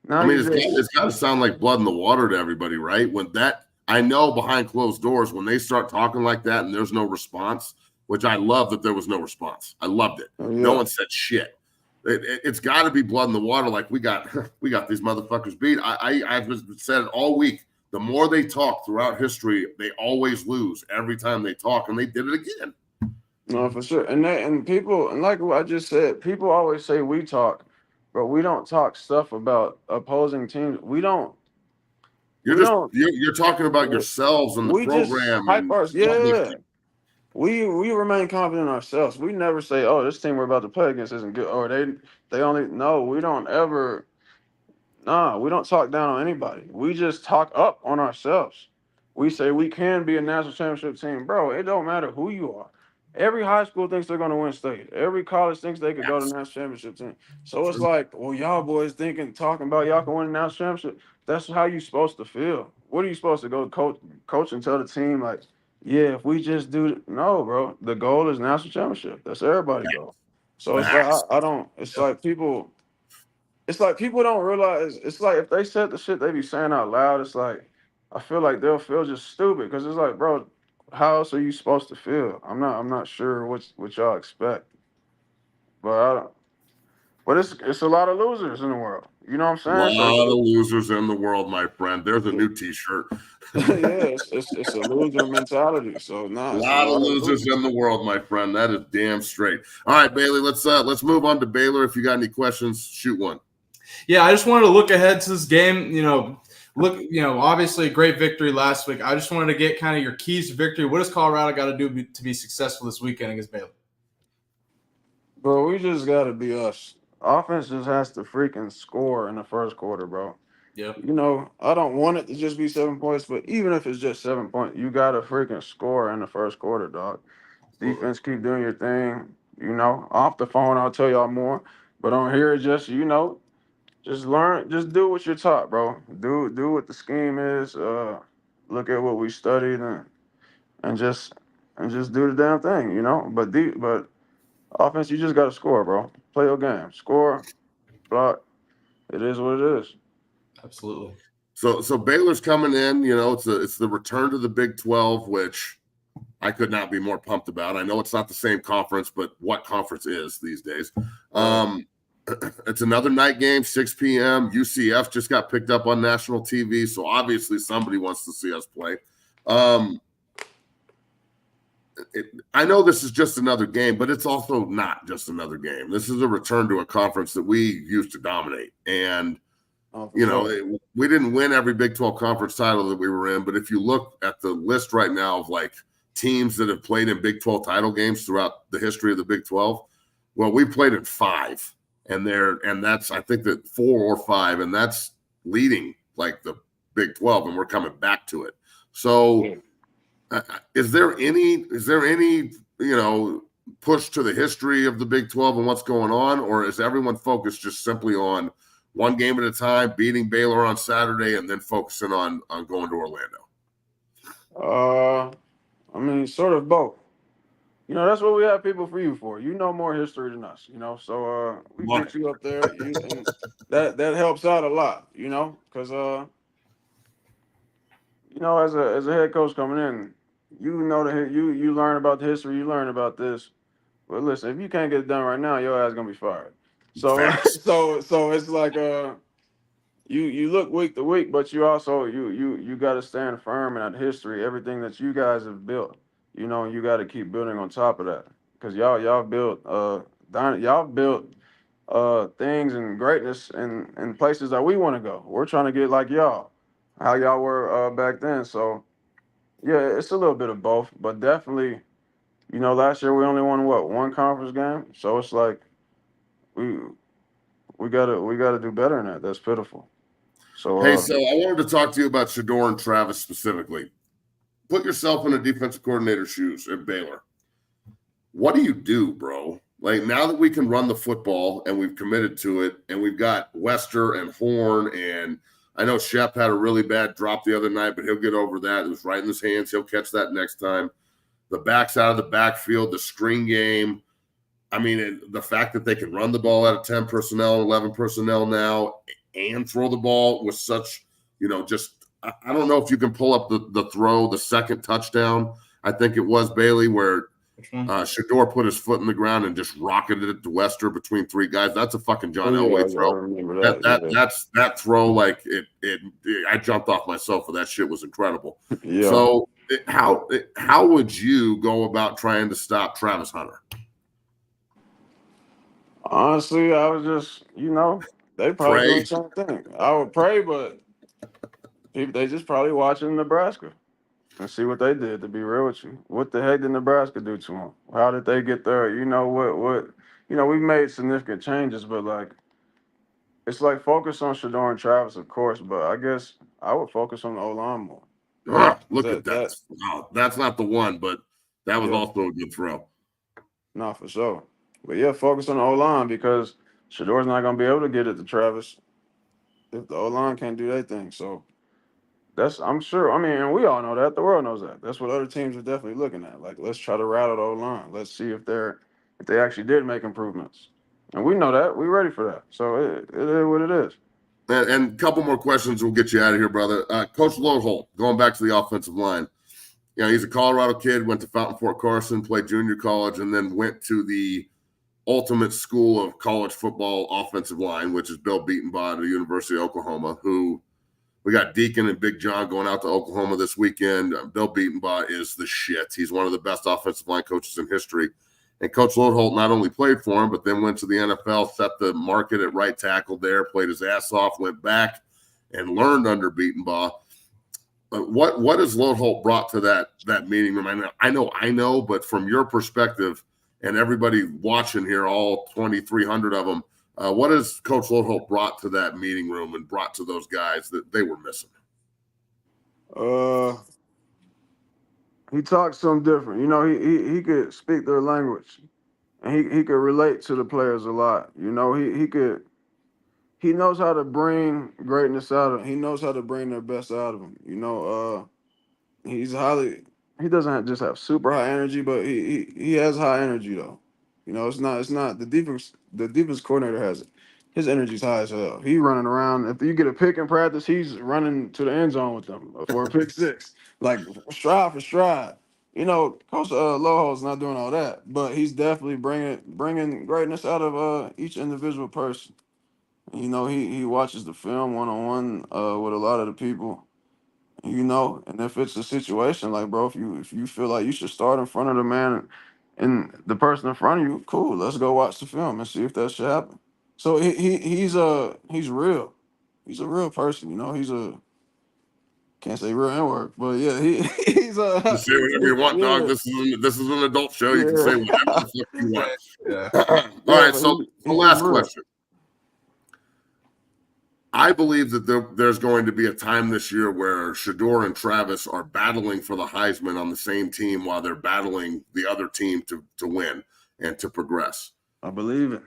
Now I mean, you just it's got to sound like blood in the water to everybody, right? When that, I know behind closed doors, when they start talking like that and there's no response, which I love that there was no response. I loved it. yeah. No one said shit. It's got to be blood in the water. Like we got these motherfuckers beat. I've said it all week. The more they talk throughout history, they always lose every time they talk, and they did it again. No, for sure. And people, and like what I just said, people always say we talk, but we don't talk stuff about opposing teams. We don't. You're talking about yourselves and the We just program hype and ours. all this Yeah. shit. We remain confident in ourselves. We never say, "Oh, this team we're about to play against isn't good," or they only. No, we don't ever. Nah, we don't talk down on anybody. We just talk up on ourselves. We say we can be a national championship team, bro. It don't matter who you are. Every high school thinks they're going to win state. Every college thinks they could go to the national championship team. So it's like, well, y'all boys talking about y'all can win the national championship. That's how you supposed to feel. What are you supposed to go coach and tell the team like, yeah, if we just do no, bro. The goal is national championship. That's everybody's goal. So it's like Facts. I don't. It's like people. It's like people don't realize. It's like if they said the shit they be saying out loud, it's like I feel like they'll feel just stupid because it's like, bro, how else are you supposed to feel? I'm not sure what y'all expect, but I don't, but it's a lot of losers in the world. You know what A I'm saying? lot of losers in the world, my friend. There's a So new T-shirt. yeah, it's a loser mentality. So A nah, it's a lot of lot of losers losers. in the world, my friend. That is damn straight. All right, Bailey, let's move on to Baylor. If you got any questions, shoot one. Yeah, I just wanted to look ahead to this game. Obviously a great victory last week. I just wanted to get kind of your keys to victory. What does Colorado got to do to be successful this weekend against Baylor? Bro, we just gotta be us. Offense just has to freaking score in the first quarter, bro. Yeah. You know, I don't want it to just be 7 points, but even if it's just 7 points, you gotta freaking score in the first quarter, dog. Defense, keep doing your thing. You know, off the phone, I'll tell y'all more. But on here, just just learn, just do what you're taught, bro. Do what the scheme is. Look at what we studied and just do the damn thing, you know. But offense, you just gotta score, bro. Play your game, score, block. It is what it is. Absolutely. So Baylor's coming in. It's the return to the Big 12, which I could not be more pumped about. I know it's not the same conference, but what conference is these days? It's another night game, 6 p.m. UCF just got picked up on national TV, so obviously somebody wants to see us play. I know this is just another game, but it's also not just another game. This is a return to a conference that we used to dominate. And, we didn't win every Big 12 conference title that we were in, but if you look at the list right now of like teams that have played in Big 12 title games throughout the history of the Big 12. Well, we played in 5, and that's I think that 4 or 5, and that's leading like the Big 12, and we're coming back to it. So, is there any push to the history of the Big 12 and what's going on, or is everyone focused just simply on one game at a time, beating Baylor on Saturday, and then focusing on going to Orlando? I mean, sort of both. That's what we have people for you for. You know more history than us, So we get you up there, and that helps out a lot, because as a head coach coming in, you learn about the history, you learn about this. But listen, if you can't get it done right now, your ass gonna be fired. So so it's like you look week to week, but you also you got to stand firm in that history, everything that you guys have built. You got to keep building on top of that, because y'all built things and greatness in places that we want to go. We're trying to get like y'all, how y'all were back then. So yeah, it's a little bit of both, but definitely, last year we only won one conference game, so it's like we gotta do better than that. That's pitiful. So Hey, so I wanted to talk to you about Shedeur and Travis specifically. Put yourself in a defensive coordinator's shoes at Baylor. What do you do, bro? Like, now that we can run the football and we've committed to it, and we've got Wester and Horn, and I know Shep had a really bad drop the other night, but he'll get over that. It was right in his hands. He'll catch that next time. The backs out of the backfield, the screen game. I mean, the fact that they can run the ball out of 10 personnel, 11 personnel now, and throw the ball with such, I don't know if you can pull up the throw, the second touchdown. I think it was Bailey where Shedeur put his foot in the ground and just rocketed it to Wester between 3 guys. That's a fucking John Elway throw. I remember that. That's that throw. Like it, I jumped off myself for that shit. Was incredible. Yeah. So how would you go about trying to stop Travis Hunter? Honestly, I was just, they probably doing something. I would pray, but they just probably watching Nebraska and see what they did. To be real with you, what the heck did Nebraska do to them? How did they get there? We've made significant changes, but like, it's like focus on Shedeur and Travis, of course, but I guess I would focus on the O-line more. Look at that. No, that's not the one, but that was also a good throw. No, for sure. But yeah, focus on the O-line, because Shadeur's not going to be able to get it to Travis if the O-line can't do their thing. So I'm sure. I mean, and we all know that. The world knows that. That's what other teams are definitely looking at. Like, let's try to rattle the O-line. Let's see if they actually did make improvements. And we know that. We're ready for that. So it is what it is. And a couple more questions, we'll get you out of here, brother. Coach Lodeholt, going back to the offensive line. He's a Colorado kid, went to Fountain Fort Carson, played junior college, and then went to the ultimate school of college football offensive line, which is Bill Beatonbaugh at the University of Oklahoma, who we got Deacon and Big John going out to Oklahoma this weekend. Bill Beatonbaugh is the shit. He's one of the best offensive line coaches in history. And Coach Lodeholt not only played for him, but then went to the NFL, set the market at right tackle there, played his ass off, went back and learned under Beatonbaugh. What has Lodeholt brought to that meeting room? I know, but from your perspective and everybody watching here, all 2,300 of them, what has Coach Lodeholt brought to that meeting room and brought to those guys that they were missing? He talks something different. He could speak their language, and he could relate to the players a lot. He knows how to bring greatness out of them. He knows how to bring their best out of them. He doesn't just have super high energy, but he has high energy though. It's not the defense coordinator has it. His energy's high as hell. He running around. If you get a pick in practice, he's running to the end zone with them for a pick six, like stride for stride. Coach Loho's not doing all that, but he's definitely bringing greatness out of each individual person. He watches the film one-on-one with a lot of the people. And if it's a situation like, bro, if you feel like you should start in front of the man and the person in front of you, cool, let's go watch the film and see if that should happen. So he's real. He's a real person. Can't say real N-word, but yeah, he's You say whatever you want, dog. yeah, This is an adult show. You can say yeah, whatever the fuck you want. Yeah. All yeah, right. but So he's last real. question. I believe that there's going to be a time this year where Shador and Travis are battling for the Heisman on the same team while they're battling the other team to win and to progress. I believe it.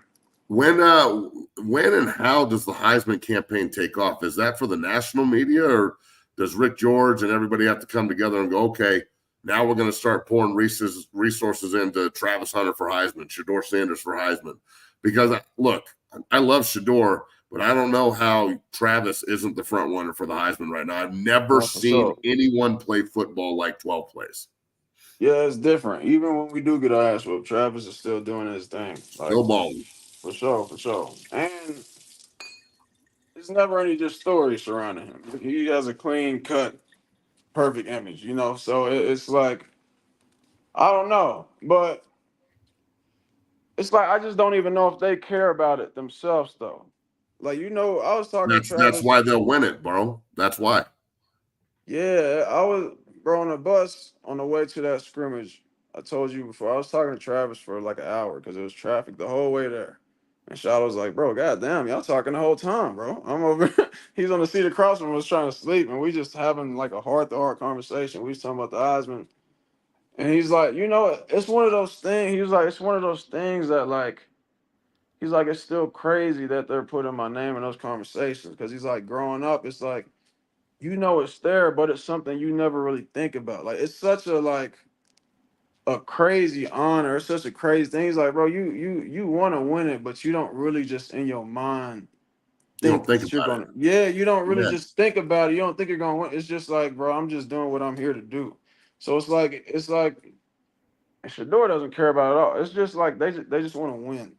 When and how does the Heisman campaign take off? Is that for the national media, or does Rick George and everybody have to come together and go, okay, now we're going to start pouring resources into Travis Hunter for Heisman, Shador Sanders for Heisman? Because look, I love Shador, but I don't know how Travis isn't the front runner for the Heisman right now. I've never Oh, for seen sure. anyone play football like 12 plays. Yeah, it's different. Even when we do get our ass whooped, Travis is still doing his thing. Like Still balling. for sure, for sure. And it's never any just stories surrounding him. He has a clean cut, perfect image, you know. So it's like I don't know, but it's like I just don't even know if they care about it themselves, though. Like I was talking to That's Travis. why they'll win it, bro. That's why. Yeah, I was bro on the bus on the way to that scrimmage. I told you before. I was talking to Travis for like an hour because it was traffic the whole way there. And Shadow was like, "Bro, goddamn, y'all talking the whole time, bro. I'm over." He's on the seat across from us trying to sleep, and we just having like a heart-to-heart conversation. We was talking about the Heisman, and he's like, it's one of those things. He was like, it's one of those things that like, he's like, it's still crazy that they're putting my name in those conversations because he's like, growing up, it's like it's there, but it's something you never really think about. Like it's such a like a crazy honor. It's such a crazy thing. He's like, bro, you want to win it, but you don't really just in your mind You don't think think that you're about it. gonna. Yeah, you don't really Yeah. just think about it. You don't think you're gonna win. It's just like, bro, I'm just doing what I'm here to do. So it's like Shador doesn't care about it at all. It's just like they just want to win.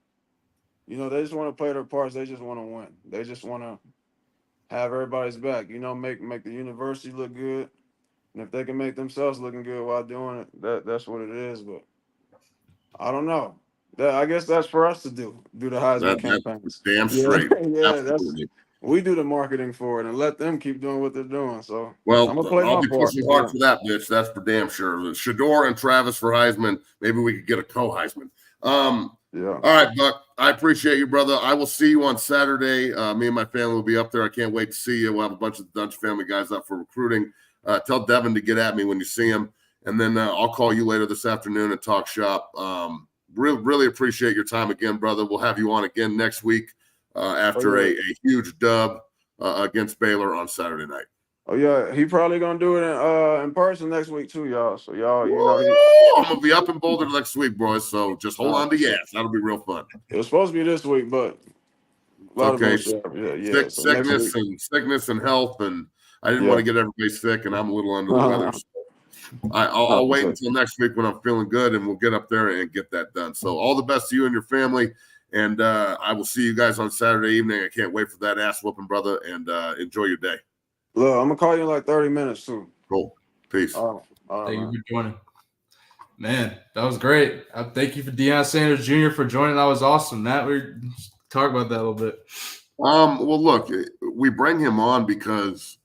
They just want to play their parts. They just want to win. They just want to have everybody's back. Make the university look good. And if they can make themselves looking good while doing it, that's what it is. But I don't know. I guess that's for us to do the Heisman That's campaigns. damn Yeah, straight. yeah. Absolutely. We do the marketing for it and let them keep doing what they're doing. So I'm Well, gonna play I'll my be part. pushing hard Yeah. for that, bitch. That's for damn sure. Shador and Travis for Heisman. Maybe we could get a co-Heisman. Yeah. All right, Buck. I appreciate you, brother. I will see you on Saturday. Me and my family will be up there. I can't wait to see you. We'll have a bunch of Dutch family guys up for recruiting. Tell Devin to get at me when you see him. And then I'll call you later this afternoon and talk shop. Really appreciate your time again, brother. We'll have you on again next week after yeah. a huge dub against Baylor on Saturday night. Oh yeah. He probably gonna do it in person next week too, y'all. So y'all, Woo! I'm gonna be up in Boulder next week, boys. So just hold on to it yes. That'll be real fun. was supposed to be this week, but a lot of Okay. bullshit. Yeah. So next week. Sickness and health, and I didn't want Yeah. to get everybody sick, and I'm a little under the weather. So I'll wait until next week when I'm feeling good, and we'll get up there and get that done. So all the best to you and your family, and I will see you guys on Saturday evening. I can't wait for that ass whooping, brother, and enjoy your day. Look, I'm gonna call you in like 30 minutes too. Cool. Peace. All right, Thank man. you for joining. Man, that was great. Thank you for Deion Sanders Jr. for joining. That was awesome. Matt, we talk about that a little bit. Well, look, we bring him on because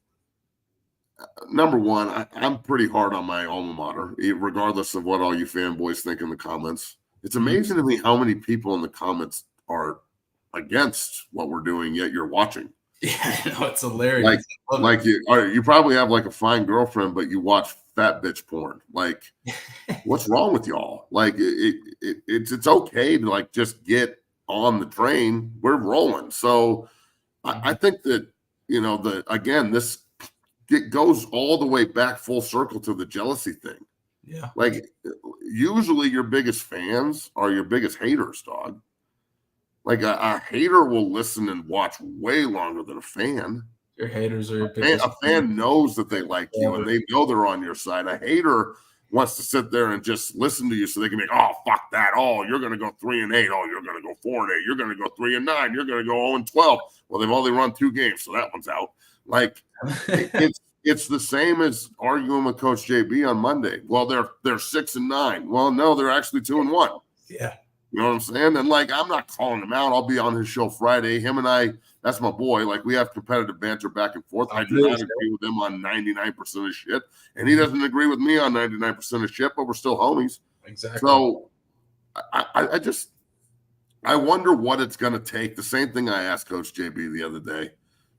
number one, I'm pretty hard on my alma mater, regardless of what all you fanboys think in the comments. It's amazing to me how many people in the comments are against what we're doing, yet you're watching. Yeah, I know, it's hilarious. Like you probably have like a fine girlfriend, but you watch fat bitch porn. Like, what's wrong with y'all? Like, it's okay to like just get on the train. We're rolling. So I think that this it goes all the way back full circle to the jealousy thing. Yeah. Like, usually your biggest fans are your biggest haters, dog. Like a hater will listen and watch way longer than a fan. Your haters are your biggest. A fan knows that they like you and they know they're on your side. A hater wants to sit there and just listen to you so they can make, oh, fuck that. Oh, you're going to go 3-8. Oh, you're going to go 4-8. You're going to go 3-9. You're going to go 0-12. Well, they've only run 2 games, so that one's out. Like, it's the same as arguing with Coach JB on Monday. Well, they're 6-9. Well, no, they're actually 2-1. Yeah. You know what I'm saying? And like, I'm not calling him out. I'll be on his show Friday. Him and I, that's my boy. Like, we have competitive banter back and forth. I do not agree with him on 99% of shit, and he doesn't agree with me on 99% of shit, but we're still homies. Exactly. So I wonder what it's going to take. The same thing I asked Coach JB the other day.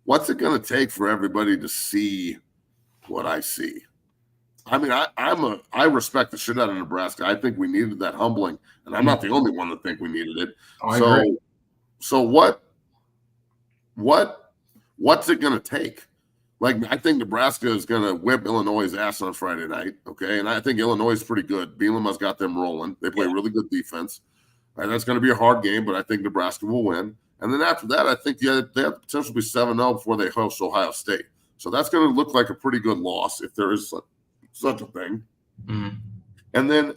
What's it going to take for everybody to see what I see? I mean, I respect the shit out of Nebraska. I think we needed that humbling, and I'm not the only one that think we needed it. I agree. So what's it going to take? Like, I think Nebraska is going to whip Illinois' ass on Friday night, okay? And I think Illinois is pretty good. Bielema's got them rolling. They play really good defense. And that's going to be a hard game, but I think Nebraska will win. And then after that, I think they have the potential to be 7-0 before they host Ohio State. So that's going to look like a pretty good loss if there is such a thing. Mm-hmm. And then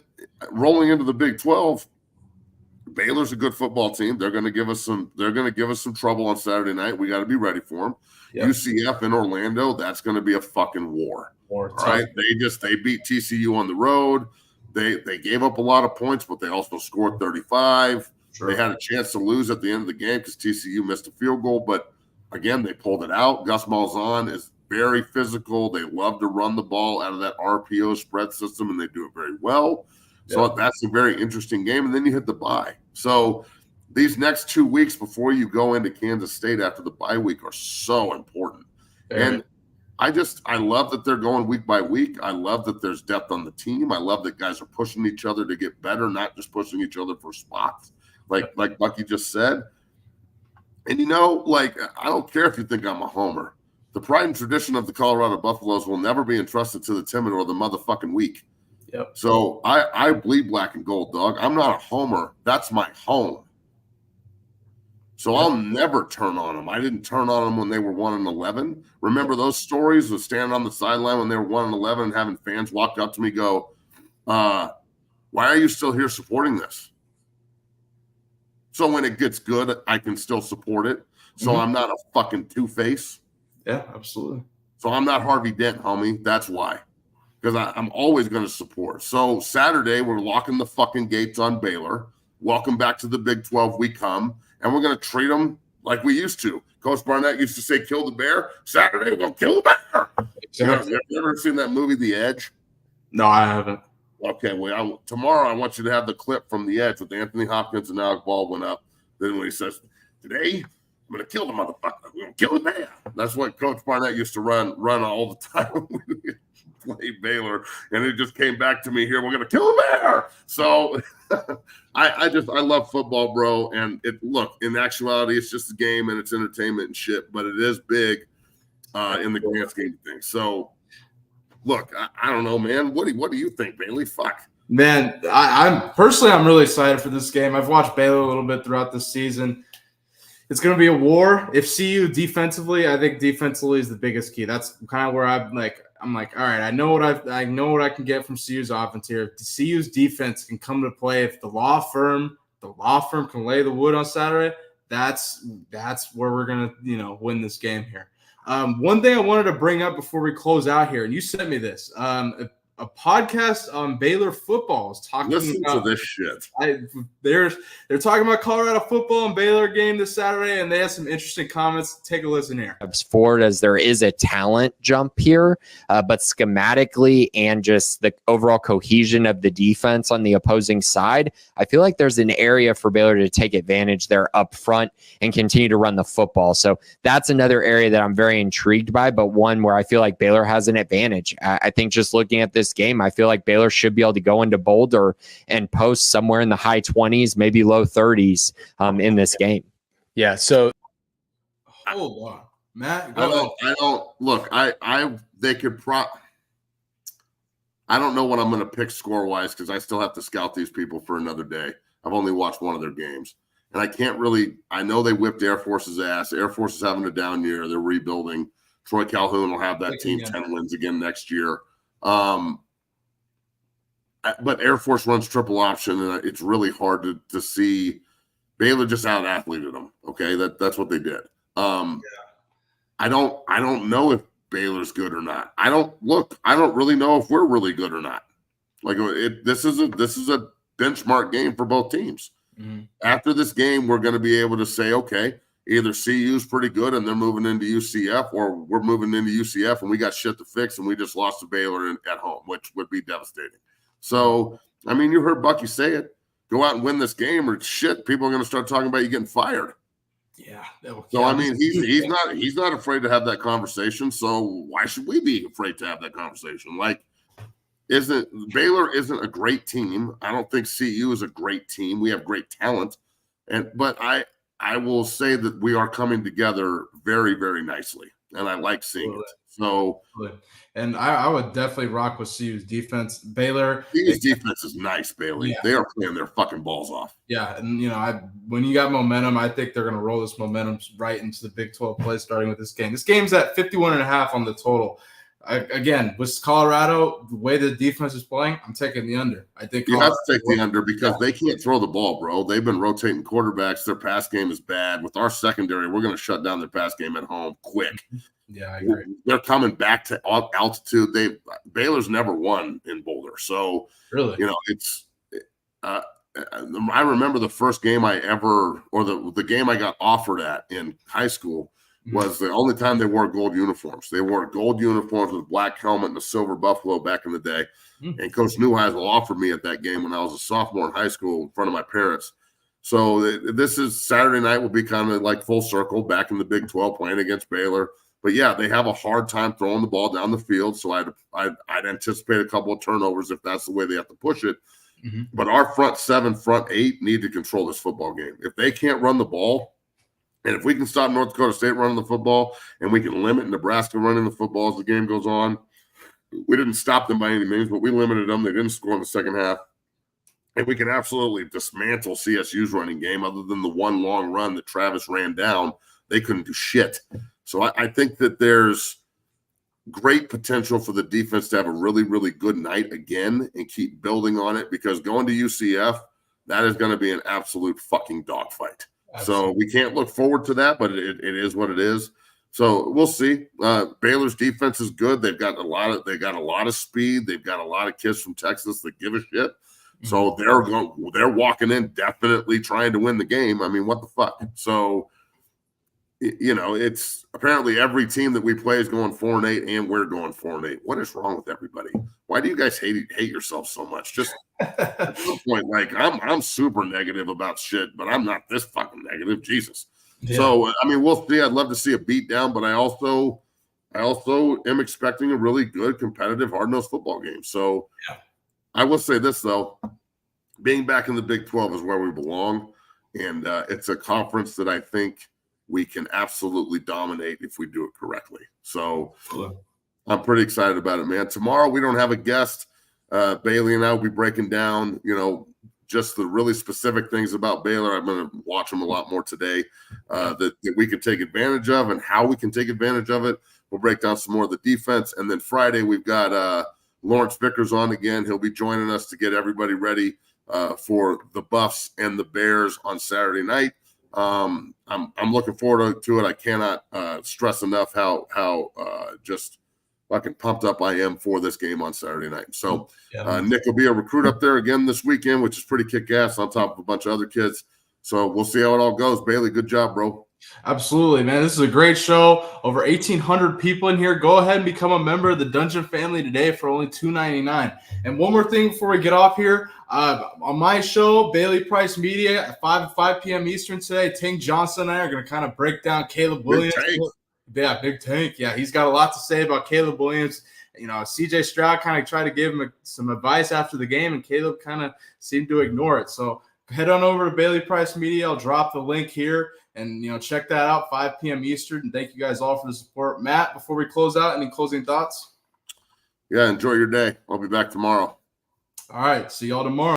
rolling into the Big 12, Baylor's a good football team. They're going to give us some trouble on Saturday night. We got to be ready for them. Yep. UCF in Orlando, that's going to be a fucking war. Right? They beat TCU on the road. They gave up a lot of points, but they also scored 35. Sure. They had a chance to lose at the end of the game because TCU missed a field goal, but again, they pulled it out. Gus Malzahn is very physical. They love to run the ball out of that RPO spread system, and they do it very well. So that's a very interesting game. And then you hit the bye. So these next 2 weeks before you go into Kansas State after the bye week are so important. And I love that they're going week by week. I love that there's depth on the team. I love that guys are pushing each other to get better, not just pushing each other for spots, like Bucky just said. And, you know, like, I don't care if you think I'm a homer. The pride and tradition of the Colorado Buffaloes will never be entrusted to the timid or the motherfucking weak. Yep. So I bleed black and gold, dog. I'm not a homer. That's my home. So I'll never turn on them. I didn't turn on them when they were 1-11. Remember those stories of standing on the sideline when they were 1-11 and having fans walk up to me go, why are you still here supporting this? So when it gets good, I can still support it. So I'm not a fucking two-face. Yeah, absolutely. So I'm not Harvey Dent, homie. That's why. Because I'm always going to support. So Saturday, we're locking the fucking gates on Baylor. Welcome back to the Big 12. We come. And we're going to treat them like we used to. Coach Barnett used to say, kill the bear. Saturday, we're going to kill the bear. Exactly. Have you ever seen that movie, The Edge? No, I haven't. Okay, well, tomorrow I want you to have the clip from The Edge with Anthony Hopkins and Alec Baldwin up. Then when he says, today, I'm going to kill the motherfucker. We're going to kill the bear. That's what Coach Barnett used to run all the time when we played Baylor. And it just came back to me here. We're going to kill the bear. So I love football, bro. And look, in actuality, it's just a game and it's entertainment and shit, but it is big in the grand scheme of things. So, look, I don't know, man. What do you think, Bailey? Fuck. Man, I'm really excited for this game. I've watched Baylor a little bit throughout this season. It's going to be a war. If CU defensively, I think defensively is the biggest key. That's kind of where I'm like, all right, I know what I can get from CU's offense here. If the CU's defense can come to play, if the law firm can lay the wood on Saturday, that's where we're gonna win this game here. One thing I wanted to bring up before we close out here, and you sent me this. A podcast on Baylor football is talking about this shit. They're talking about Colorado football and Baylor game this Saturday, and they have some interesting comments. Take a listen here. Forward as there is a talent jump here, but schematically and just the overall cohesion of the defense on the opposing side, I feel like there's an area for Baylor to take advantage there up front and continue to run the football. So that's another area that I'm very intrigued by, but one where I feel like Baylor has an advantage. I think just looking at this game, I feel like Baylor should be able to go into Boulder and post somewhere in the high 20s, maybe low 30s in this game. Yeah. So hold on, Matt. I don't look. They could I don't know what I'm going to pick score wise because I still have to scout these people for another day. I've only watched one of their games, and I can't really. I know they whipped Air Force's ass. Air Force is having a down year. They're rebuilding. Troy Calhoun will have that team 10 wins again next year. But Air Force runs triple option, and it's really hard to see. Baylor just out-athleted them. Okay, that's what they did. I don't know if Baylor's good or not. I don't really know if we're really good or not. Like this is a benchmark game for both teams. After this game, we're going to be able to say, okay, either CU's pretty good and they're moving into UCF, or we're moving into UCF and we got shit to fix and we just lost to Baylor at home, which would be devastating. So, I mean, you heard Bucky say it. Go out and win this game, or shit, people are going to start talking about you getting fired. Yeah. So I mean, he's not afraid to have that conversation. So why should we be afraid to have that conversation? Like, Baylor isn't a great team. I don't think CU is a great team. We have great talent, but I will say that we are coming together very, very nicely, and I like seeing it. So, and I would definitely rock with CU's defense. Baylor, CU's defense is nice, Bailey. Yeah. They are playing their fucking balls off. Yeah, and when you got momentum, I think they're going to roll this momentum right into the Big 12 play, starting with this game. This game's at 51.5 on the total. Again, with Colorado, the way the defense is playing, I'm taking the under. I think you have to take the under because they can't throw the ball, bro. They've been rotating quarterbacks. Their pass game is bad. With our secondary, we're going to shut down their pass game at home quick. Yeah, I agree. They're coming back to altitude. Baylor's never won in Boulder, so really, it's. I remember the first game I ever, or the game I got offered at in high school, was the only time they wore gold uniforms. They wore gold uniforms with black helmet and a silver buffalo back in the day. And Coach Neuheisel offered me at that game when I was a sophomore in high school in front of my parents. So this is Saturday night will be kind of like full circle back in the Big 12 playing against Baylor. But yeah, they have a hard time throwing the ball down the field. So I'd anticipate a couple of turnovers if that's the way they have to push it. But our front seven, front eight need to control this football game. If they can't run the ball, and if we can stop North Dakota State running the football, and we can limit Nebraska running the football as the game goes on, we didn't stop them by any means, but we limited them. They didn't score in the second half. And we can absolutely dismantle CSU's running game other than the one long run that Travis ran down. They couldn't do shit. So I think that there's great potential for the defense to have a really, really good night again and keep building on it, because going to UCF, that is going to be an absolute fucking dogfight. So we can't look forward to that, but it is what it is. So we'll see. Baylor's defense is good. They've got a lot of speed. They've got a lot of kids from Texas that give a shit. So they're walking in definitely trying to win the game. I mean, what the fuck? So it's apparently every team that we play is going 4-8, and we're going 4-8. What is wrong with everybody? Why do you guys hate yourselves so much? Just at some point, like I'm super negative about shit, but I'm not this fucking negative. Jesus. Yeah. So I mean, we'll see. I'd love to see a beat down, but I also am expecting a really good, competitive, hard-nosed football game. So I will say this though, being back in the Big 12 is where we belong, and it's a conference that I think we can absolutely dominate if we do it correctly. So I'm pretty excited about it, man. Tomorrow we don't have a guest. Bailey and I will be breaking down, just the really specific things about Baylor. I'm going to watch them a lot more today that we can take advantage of and how we can take advantage of it. We'll break down some more of the defense. And then Friday we've got Lawrence Vickers on again. He'll be joining us to get everybody ready for the Buffs and the Bears on Saturday night. I'm looking forward to it. I cannot stress enough how just fucking pumped up I am for this game on Saturday night. So Nick will be a recruit up there again this weekend, which is pretty kick-ass on top of a bunch of other kids. So we'll see how it all goes. Bailey, good job, bro. Absolutely, man. This is a great show. Over 1,800 people in here. Go ahead and become a member of the Dungeon family today for only $2.99. And one more thing before we get off here. On my show, Bailey Price Media, at 5 p.m. Eastern today, Tank Johnson and I are going to kind of break down Caleb Williams. Big Tank. Yeah, he's got a lot to say about Caleb Williams. CJ Stroud kind of tried to give him some advice after the game, and Caleb kind of seemed to ignore it. So head on over to Bailey Price Media. I'll drop the link here, and check that out, 5 p.m. Eastern. And thank you guys all for the support. Matt, before we close out, any closing thoughts? Yeah, enjoy your day. I'll be back tomorrow. All right, see y'all tomorrow.